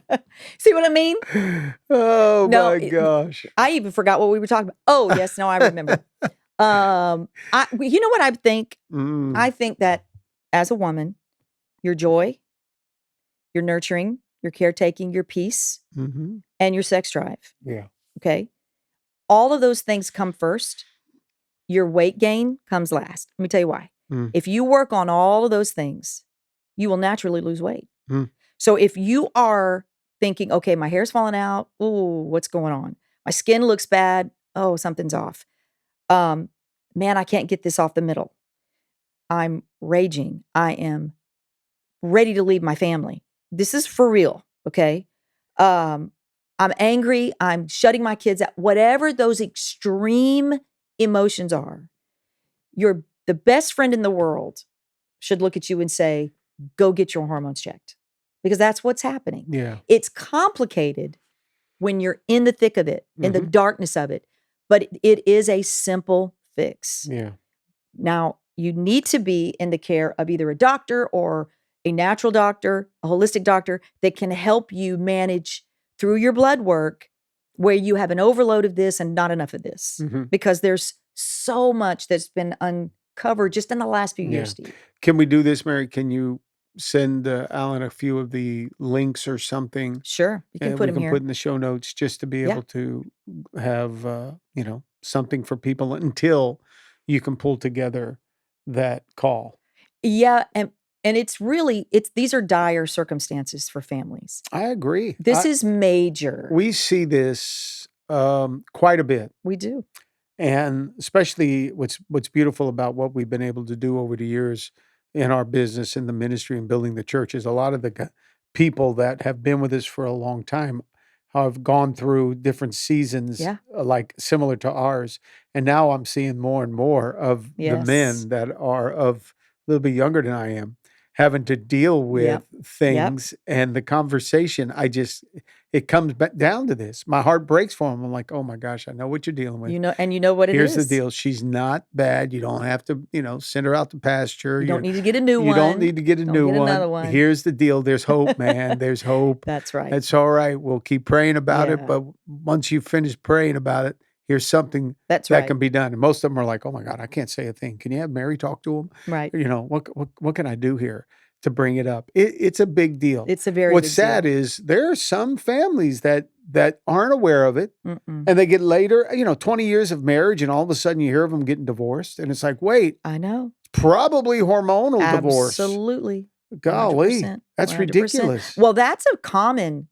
See what I mean? Oh my gosh. I even forgot what we were talking about. Oh, yes. No, I remember. You know what I think? I think that as a woman, your joy, your nurturing, your caretaking, your peace, and your sex drive. Yeah. Okay. All of those things come first. Your weight gain comes last. Let me tell you why. If you work on all of those things, you will naturally lose weight. So if you are thinking, okay, my hair's falling out. Ooh, what's going on? My skin looks bad. Oh, something's off. Man, I can't get this off the middle. I'm raging. I am ready to leave my family. This is for real. Okay. I'm angry. I'm shutting my kids out. Whatever those extreme emotions are, the best friend in the world should look at you and say, go get your hormones checked, because that's what's happening. Yeah. It's complicated when you're in the thick of it, in the darkness of it, but it is a simple fix. Yeah. Now, you need to be in the care of either a doctor or a natural doctor, a holistic doctor that can help you manage through your blood work where you have an overload of this and not enough of this, because there's so much that's been uncovered just in the last few years, Steve. Can we do this, Mary? Can you send Alan a few of the links or something? Sure. You can put them here. Put in the show notes just to be able to have, something for people until you can pull together that call. Yeah. And these are dire circumstances for families. I agree. This is major. We see this quite a bit. We do. And especially what's beautiful about what we've been able to do over the years in our business, in the ministry, and building the church is a lot of the people that have been with us for a long time have gone through different seasons, like similar to ours. And now I'm seeing more and more of the men that are of a little bit younger than I am having to deal with Yep. things and the conversation, it comes back down to this. My heart breaks for him. I'm like, oh my gosh, I know what you're dealing with. And you know what it is. Here's the deal. She's not bad. You don't have to, send her out to pasture. You don't need to get a new one. You don't need to get a new one. Another one. Here's the deal. There's hope, man. There's hope. That's right. It's all right. We'll keep praying about it. But once you finish praying about it, here's something that can be done. And most of them are like, oh my God, I can't say a thing. Can you have Mary talk to him? Right. What can I do here to bring it up? It's a big deal. It's a very What's big sad deal. is there are some families that aren't aware of it. And they get later, 20 years of marriage, and all of a sudden you hear of them getting divorced. And it's like, wait. I know. Probably hormonal divorce. Absolutely. Golly. 100%, that's 100%. ridiculous. Well, that's a common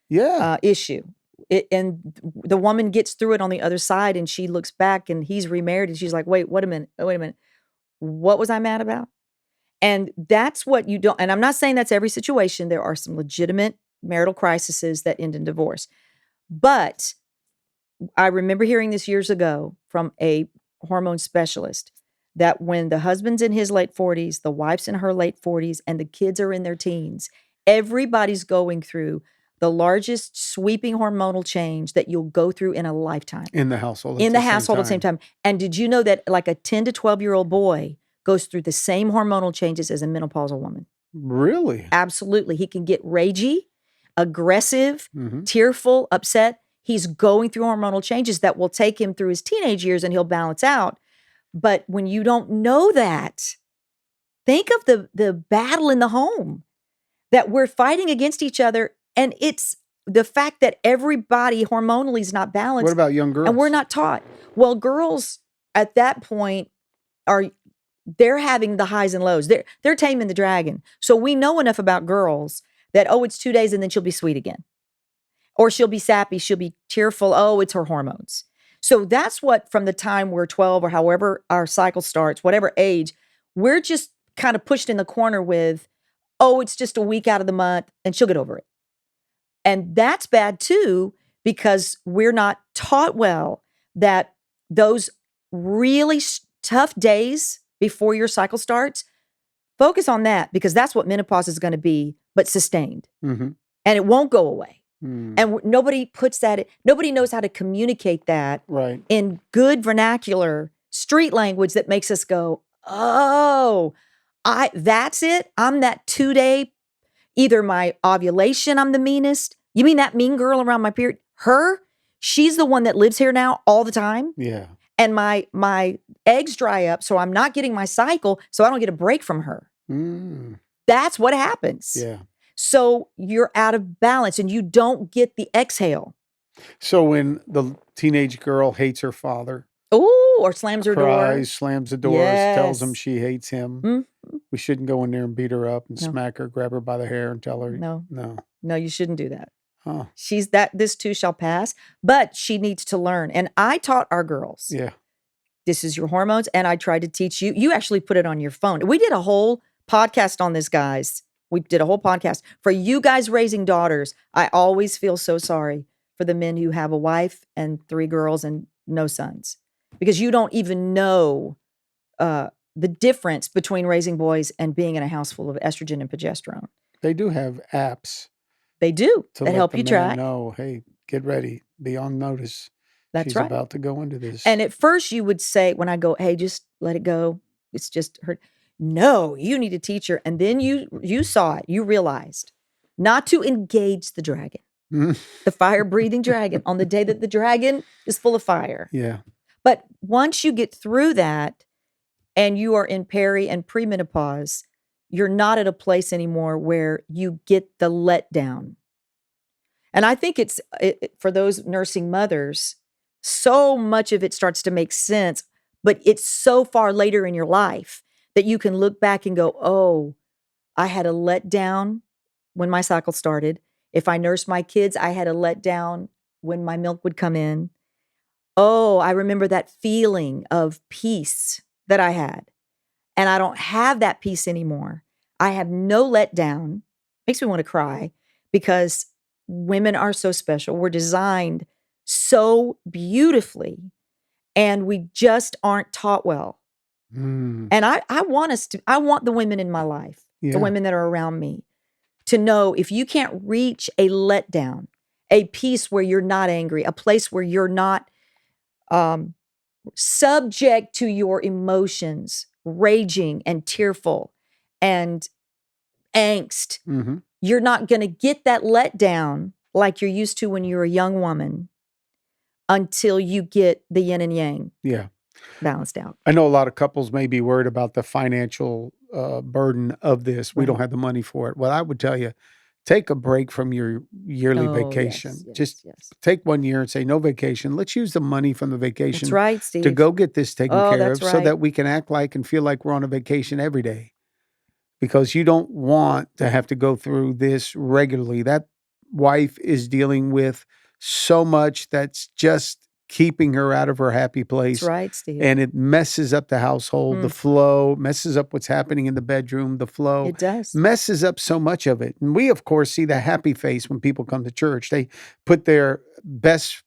issue. And the woman gets through it on the other side, and she looks back, and he's remarried, and she's like, wait a minute. What was I mad about? And that's what you don't, and I'm not saying that's every situation. There are some legitimate marital crises that end in divorce. But I remember hearing this years ago from a hormone specialist that when the husband's in his late 40s, the wife's in her late 40s, and the kids are in their teens, everybody's going through the largest sweeping hormonal change that you'll go through in a lifetime. In the household. At the same time. And did you know that like a 10 to 12-year-old boy goes through the same hormonal changes as a menopausal woman? Really? Absolutely. He can get ragey, aggressive, tearful, upset. He's going through hormonal changes that will take him through his teenage years and he'll balance out. But when you don't know that, think of the battle in the home that we're fighting against each other. And it's the fact that everybody hormonally is not balanced. What about young girls? And we're not taught. Well, girls at that point they're having the highs and lows. They're taming the dragon. So we know enough about girls that, it's 2 days and then she'll be sweet again. Or she'll be sappy, she'll be tearful. Oh, it's her hormones. So that's what, from the time we're 12 or however our cycle starts, whatever age, we're just kind of pushed in the corner with, it's just a week out of the month and she'll get over it. And that's bad too, because we're not taught well that those really tough days before your cycle starts, focus on that, because that's what menopause is going to be, but sustained. And it won't go away. And nobody knows how to communicate that in good vernacular, street language that makes us go, that's it. I'm that 2-day, either my ovulation, I'm the meanest. You mean that mean girl around my period? She's the one that lives here now all the time. Yeah. And my eggs dry up, so I'm not getting my cycle, so I don't get a break from her. That's what happens. Yeah. So you're out of balance and you don't get the exhale. So when the teenage girl hates her father. Or slams her door. Slams the door, tells him she hates him. We shouldn't go in there and beat her up and smack her, grab her by the hair and tell her. No, you shouldn't do that. Huh. This too shall pass, but she needs to learn. And I taught our girls. Yeah. This is your hormones. And I tried to teach you. You actually put it on your phone. We did a whole podcast on this, guys. We did a whole podcast. For you guys raising daughters, I always feel so sorry for the men who have a wife and 3 girls and no sons. Because you don't even know the difference between raising boys and being in a house full of estrogen and progesterone. They do have apps. They do. That help you track. No, hey, get ready. Be on notice. She's about to go into this. And at first you would say, when I go, hey, just let it go. It's just her. No, you need a teacher. And then you saw it. You realized not to engage the dragon, the fire-breathing dragon, on the day that the dragon is full of fire. Yeah. But once you get through that and you are in peri and premenopause, you're not at a place anymore where you get the letdown. And I think it's for those nursing mothers, so much of it starts to make sense, but it's so far later in your life that you can look back and go, I had a letdown when my cycle started. If I nursed my kids, I had a letdown when my milk would come in. I remember that feeling of peace that I had. And I don't have that peace anymore. I have no letdown. Makes me want to cry because women are so special. We're designed so beautifully and we just aren't taught well. And I want the women in my life the women that are around me, to know if you can't reach a letdown, a peace where you're not angry, a place where you're not subject to your emotions, raging and tearful and angst, you're not going to get that letdown like you're used to when you're a young woman until you get the yin and yang balanced out. I know a lot of couples may be worried about the financial burden of this. We don't have the money for it. Well, I would tell you, take a break from your yearly vacation. Just take 1 year and say, no vacation. Let's use the money from the vacation to go get this taken care of so that we can act like and feel like we're on a vacation every day. Because you don't want to have to go through this regularly. That wife is dealing with so much that's just keeping her out of her happy place. That's right, Steve. And it messes up the household, the flow, messes up what's happening in the bedroom, the flow. It does. Messes up so much of it. And we, of course, see the happy face when people come to church. They put their best,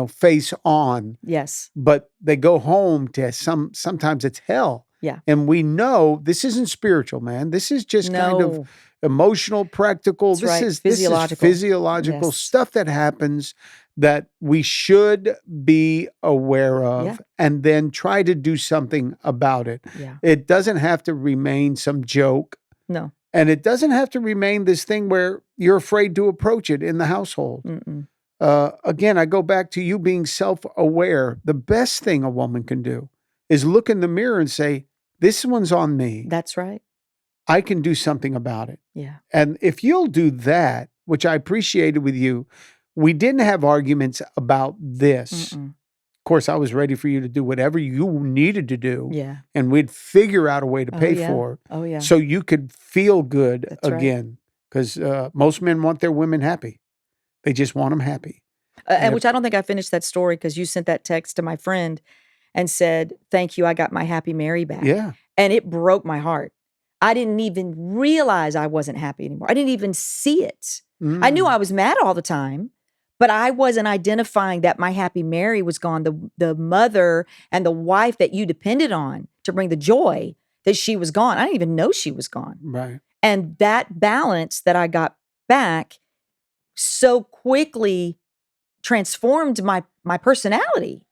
face on. Yes. But they go home to sometimes it's hell. Yeah. And we know this isn't spiritual, man. This is just kind of emotional, practical. This is physiological stuff that happens that we should be aware of and then try to do something about it. Yeah. It doesn't have to remain some joke. No. And it doesn't have to remain this thing where you're afraid to approach it in the household. Again, I go back to you being self-aware. The best thing a woman can do is look in the mirror and say, this one's on me. That's right. I can do something about it. Yeah. And if you'll do that, which I appreciated with you, we didn't have arguments about this. Of course, I was ready for you to do whatever you needed to do. Yeah. And we'd figure out a way to pay for it. Oh, yeah. So you could feel good again. Because most men want their women happy. They just want them happy. And which I don't think I finished that story because you sent that text to my friend and said, thank you, I got my happy Mary back. Yeah. And it broke my heart. I didn't even realize I wasn't happy anymore. I didn't even see it. I knew I was mad all the time, but I wasn't identifying that my happy Mary was gone. The mother and the wife that you depended on to bring the joy, that she was gone. I didn't even know she was gone. Right. And that balance that I got back so quickly transformed my personality.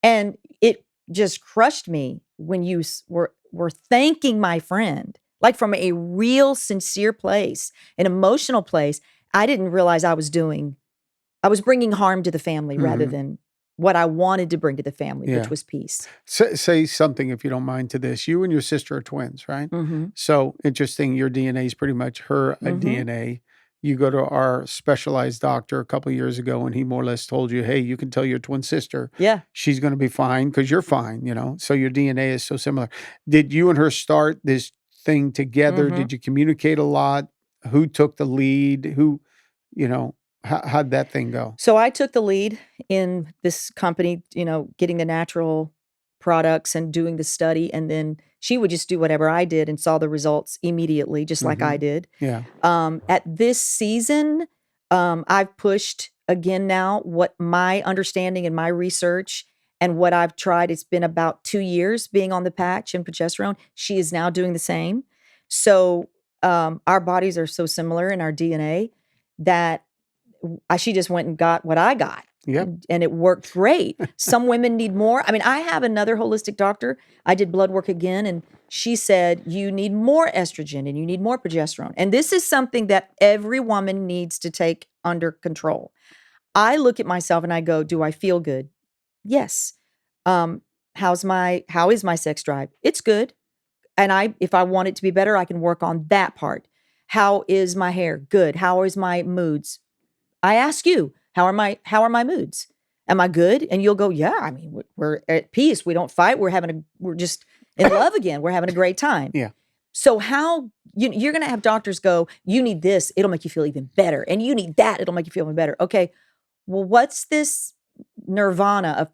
And it just crushed me when you were thanking my friend, like from a real sincere place, an emotional place. I didn't realize I was bringing harm to the family rather than what I wanted to bring to the family, which was peace. Say something, if you don't mind, to this. You and your sister are twins, right? So interesting. Your DNA is pretty much her DNA. You go to our specialized doctor a couple of years ago and he more or less told you, hey, you can tell your twin sister she's going to be fine because you're fine, So your DNA is so similar. Did you and her start this thing together? Did you communicate a lot? Who took the lead? How'd that thing go? So I took the lead in this company, getting the natural products and doing the study. And then she would just do whatever I did and saw the results immediately, just like I did. Yeah. At this season, I've pushed again now what my understanding and my research and what I've tried. It's been about 2 years being on the patch and progesterone. She is now doing the same. So our bodies are so similar in our DNA that she just went and got what I got. Yeah. And it worked great. Some women need more. I mean, I have another holistic doctor. I did blood work again, and she said, you need more estrogen and you need more progesterone. And this is something that every woman needs to take under control. I look at myself and I go, do I feel good? Yes. How is my sex drive? It's good. And if I want it to be better, I can work on that part. How is my hair? Good. How is my moods? I ask you, how are my moods? Am I good? And you'll go, yeah, I mean, we're at peace. We don't fight. We're just in love again. We're having a great time. Yeah. So how, you're going to have doctors go, you need this. It'll make you feel even better. And you need that. It'll make you feel even better. Okay. Well, what's this nirvana of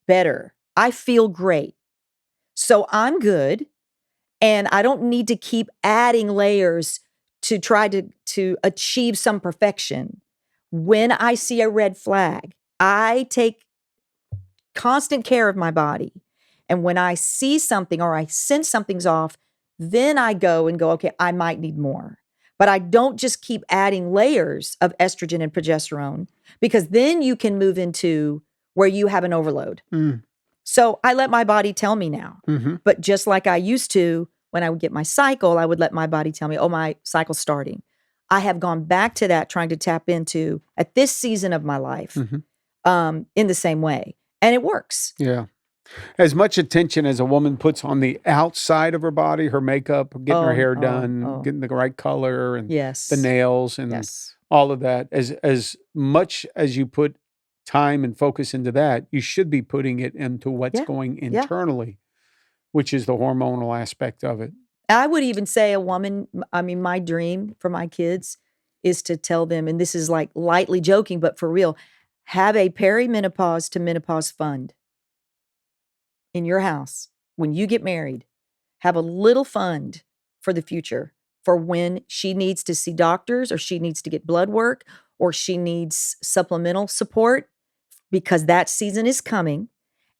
better? I feel great. So I'm good. And I don't need to keep adding layers to try to achieve some perfection. When I see a red flag, I take constant care of my body. And when I see something or I sense something's off, Then I go, okay, I might need more. But I don't just keep adding layers of estrogen and progesterone, because then you can move into where you have an overload. So I let my body tell me now. But just like I used to, when I would get my cycle, I would let my body tell me, oh, my cycle's starting. I have gone back to that, trying to tap into at this season of my life in the same way. And it works. Yeah. As much attention as a woman puts on the outside of her body, her makeup, getting her hair done, getting the right color and the nails and all of that, as much as you put time and focus into that, you should be putting it into what's going internally, which is the hormonal aspect of it. I would even say a woman, I mean, my dream for my kids is to tell them, and this is like lightly joking, but for real, have a perimenopause to menopause fund in your house. When you get married, have a little fund for the future, for when she needs to see doctors, or she needs to get blood work, or she needs supplemental support, because that season is coming,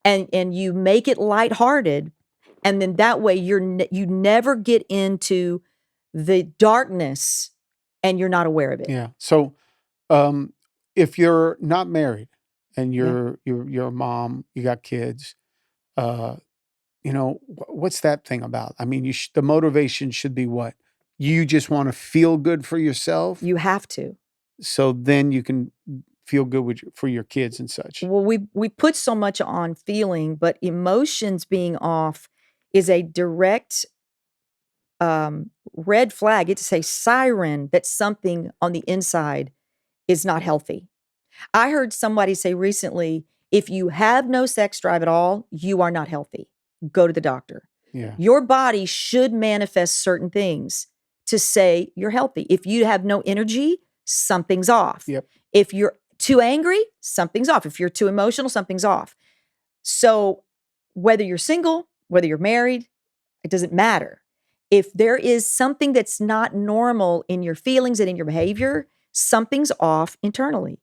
and you make it lighthearted. And then that way you never get into the darkness and you're not aware of it. Yeah. So if you're not married and you're a mom, you got kids, what's that thing about? I mean, the motivation should be what? You just want to feel good for yourself. You have to. So then you can feel good for your kids and such. Well, we put so much on feeling, but emotions being off is a direct red flag. It's a siren that something on the inside is not healthy. I heard somebody say recently, if you have no sex drive at all, you are not healthy. Go to the doctor. Yeah. Your body should manifest certain things to say you're healthy. If you have no energy, something's off. Yep. If you're too angry, something's off. If you're too emotional, something's off. So whether you're single, whether you're married, it doesn't matter. If there is something that's not normal in your feelings and in your behavior, something's off internally.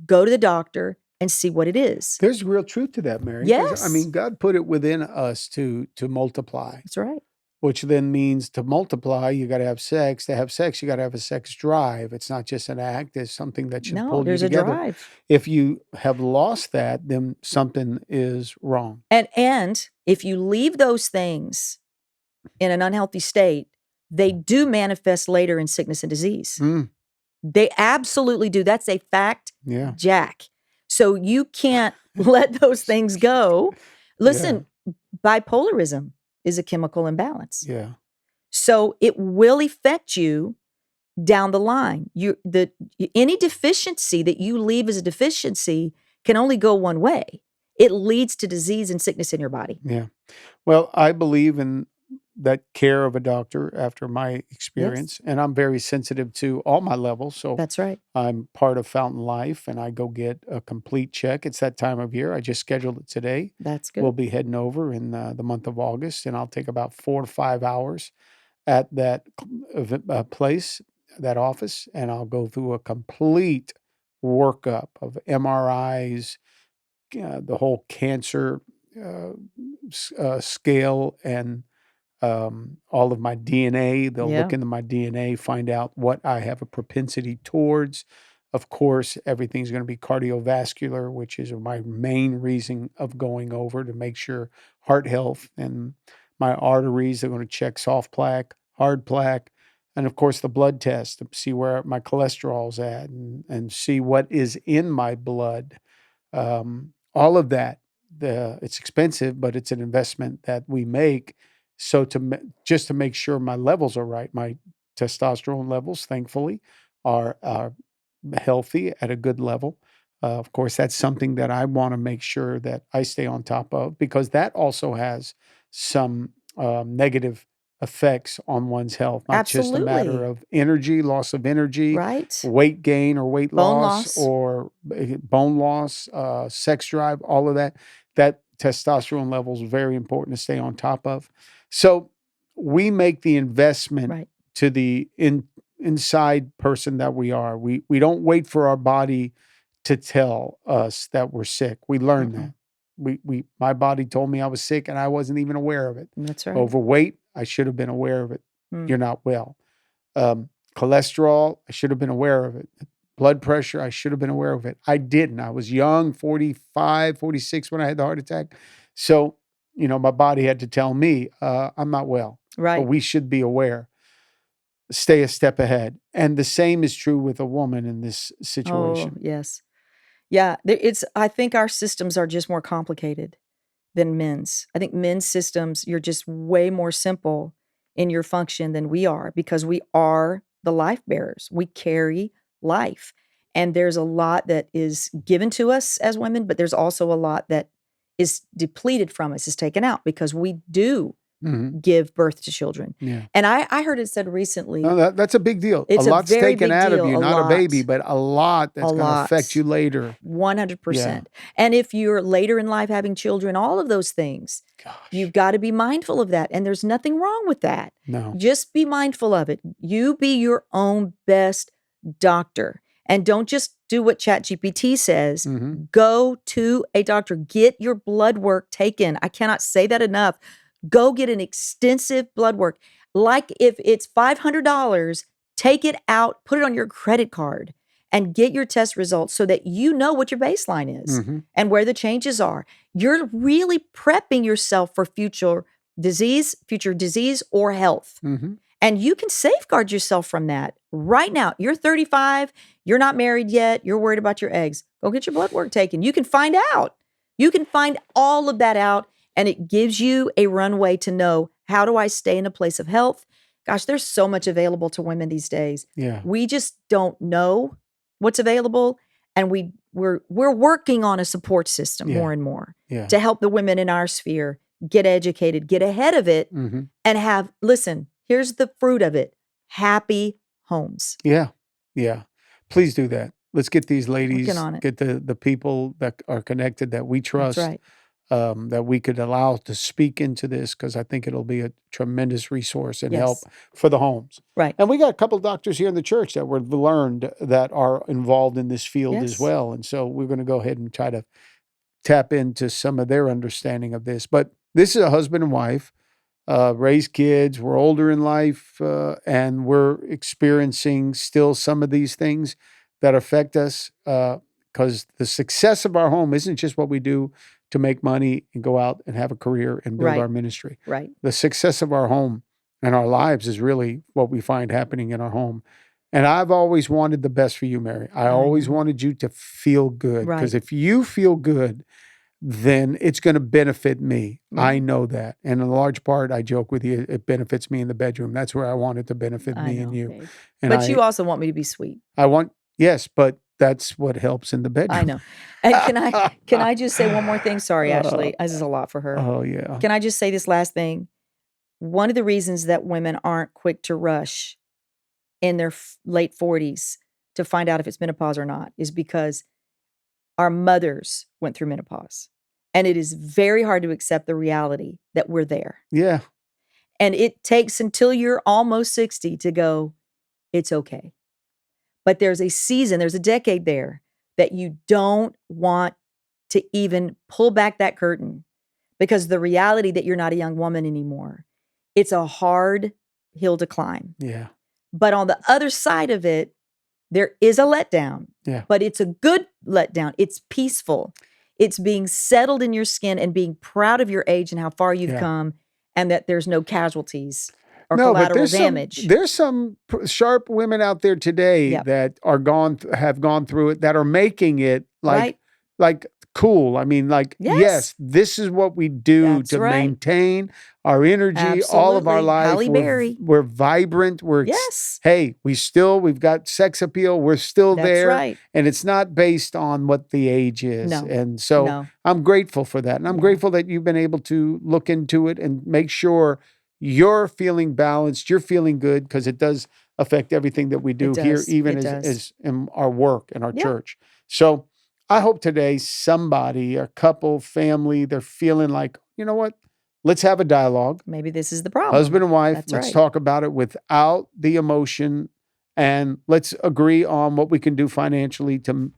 Go to the doctor and see what it is. There's real truth to that, Mary. Yes. I mean, God put it within us to multiply. That's right. Which then means to multiply, you got to have sex. To have sex, you got to have a sex drive. It's not just an act. It's something that should pull you together. There's a drive. If you have lost that, then something is wrong. And if you leave those things in an unhealthy state, they do manifest later in sickness and disease. They absolutely do. That's a fact, Jack. So you can't let those things go. Listen, bipolarism is a chemical imbalance. Yeah. So it will affect you down the line. Any deficiency that you leave as a deficiency can only go one way. It leads to disease and sickness in your body. Yeah. Well, I believe in that care of a doctor after my experience. And I'm very sensitive to all my levels. So that's right. I'm part of Fountain Life and I go get a complete check. It's that time of year. I just scheduled it today. That's good. We'll be heading over in the month of August and I'll take about 4 to 5 hours at that place, that office, and I'll go through a complete workup of MRIs, the whole cancer scale, and all of my DNA. They'll look into my DNA, find out what I have a propensity towards. Of course, everything's going to be cardiovascular, which is my main reason of going over, to make sure heart health, and my arteries. They're going to check soft plaque, hard plaque, and of course the blood test to see where my cholesterol's at and see what is in my blood. All of that. It's expensive, but it's an investment that we make. So just to make sure my levels are right, my testosterone levels, thankfully, are healthy at a good level. Of course, that's something that I want to make sure that I stay on top of, because that also has some negative effects on one's health, not just a matter of energy, loss of energy, weight gain or weight loss, or bone loss, sex drive, all of that. That testosterone level is very important to stay on top of. So we make the investment to the inside person that we are. We don't wait for our body to tell us that we're sick. We learn that. my body told me I was sick and I wasn't even aware of it. That's right. Overweight, I should have been aware of it. Mm. You're not well. Cholesterol, I should have been aware of it. Blood pressure, I should have been aware of it. I didn't. I was young, 45, 46 when I had the heart attack. So, my body had to tell me, I'm not well. Right. But we should be aware. Stay a step ahead. And the same is true with a woman in this situation. Oh, yes. Yeah. I think our systems are just more complicated than men's. I think men's systems, you're just way more simple in your function than we are because we are the life bearers. We carry life. And there's a lot that is given to us as women, but there's also a lot that is depleted from us, is taken out because we do give birth to children. Yeah. And I heard it said recently. No, that's a big deal. It's a lot's very taken big out deal, of you, not a baby, but a lot that's going to affect you later. 100%. And if you're later in life having children, all of those things, you've got to be mindful of that. And there's nothing wrong with that. No. Just be mindful of it. You be your own best doctor. And don't just do what ChatGPT says. Go to a doctor. Get your blood work taken. I cannot say that enough. Go get an extensive blood work. Like if it's $500, take it out, put it on your credit card, and get your test results so that you know what your baseline is and where the changes are. You're really prepping yourself for future disease or health. And you can safeguard yourself from that right now. You're 35, you're not married yet, you're worried about your eggs. Go get your blood work taken. You can find out. You can find all of that out. And it gives you a runway to know, how do I stay in a place of health? Gosh, there's so much available to women these days. Yeah. We just don't know what's available. And we're working on a support system more and more to help the women in our sphere get educated, get ahead of it, and listen, here's the fruit of it, happy homes. Yeah. Yeah. Please do that. Let's get these ladies, on it. get the people that are connected that we trust. That's right. That we could allow to speak into this, because I think it'll be a tremendous resource and help for the homes. Right. And we got a couple of doctors here in the church that we've learned that are involved in this field as well. And so we're going to go ahead and try to tap into some of their understanding of this. But this is a husband and wife, raised kids. We're older in life, and we're experiencing still some of these things that affect us, because the success of our home isn't just what we do to make money and go out and have a career and build our ministry. Right. The success of our home and our lives is really what we find happening in our home. And I've always wanted the best for you, Mary. I always wanted you to feel good, because if you feel good, then it's going to benefit me. I know that. And in large part, I joke with you, it benefits me in the bedroom. That's where I want it to benefit me and you. Babe. And but you also want me to be sweet. Yes, but that's what helps in the bedroom. I know. And can I just say one more thing? Sorry, Ashley. This is a lot for her. Oh, yeah. Can I just say this last thing? One of the reasons that women aren't quick to rush in their late 40s to find out if it's menopause or not is because our mothers went through menopause. And it is very hard to accept the reality that we're there. Yeah. And it takes until you're almost 60 to go, it's okay. But there's a season, there's a decade there that you don't want to even pull back that curtain, because the reality that you're not a young woman anymore, it's a hard hill to climb. Yeah. But on the other side of it, there is a letdown. Yeah. But it's a good letdown. It's peaceful. It's being settled in your skin and being proud of your age and how far you've come, and that there's no casualties or collateral damage. There's some sharp women out there today that have gone through it, that are making it like cool. I mean, yes, this is what we do to maintain our energy, all of our life. We're vibrant. We've got sex appeal. We're still there. Right. And it's not based on what the age is. No. And so I'm grateful for that. And I'm grateful that you've been able to look into it and make sure you're feeling balanced, you're feeling good, because it does affect everything that we do here, even as in our work and our church. So I hope today somebody, a couple, family, they're feeling like, you know what? Let's have a dialogue. Maybe this is the problem. Husband and wife, let's talk about it without the emotion, and let's agree on what we can do financially to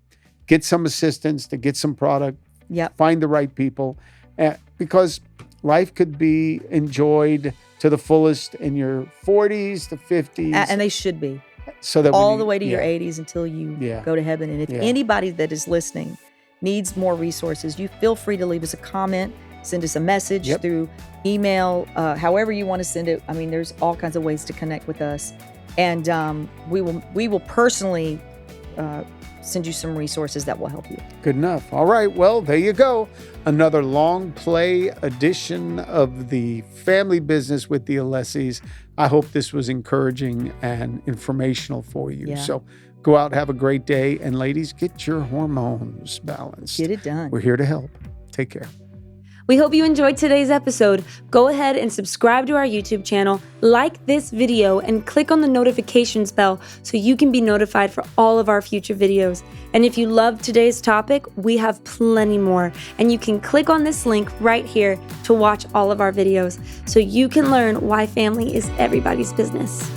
get some assistance, to get some product Yep. Find the right people, because life could be enjoyed to the fullest in your 40s to 50s. And they should be. So that all the way to your 80s until you go to heaven. And if anybody that is listening needs more resources, you feel free to leave us a comment, send us a message through email, however you want to send it. I mean, there's all kinds of ways to connect with us. And we will personally send you some resources that will help you. Good enough. All right. Well, there you go. Another long play edition of the Family Business with the Alessis. I hope this was encouraging and informational for you. So go out, have a great day. And ladies, get your hormones balanced. Get it done. We're here to help. Take care. We hope you enjoyed today's episode. Go ahead and subscribe to our YouTube channel, like this video, and click on the notifications bell so you can be notified for all of our future videos. And if you loved today's topic, we have plenty more. And you can click on this link right here to watch all of our videos so you can learn why family is everybody's business.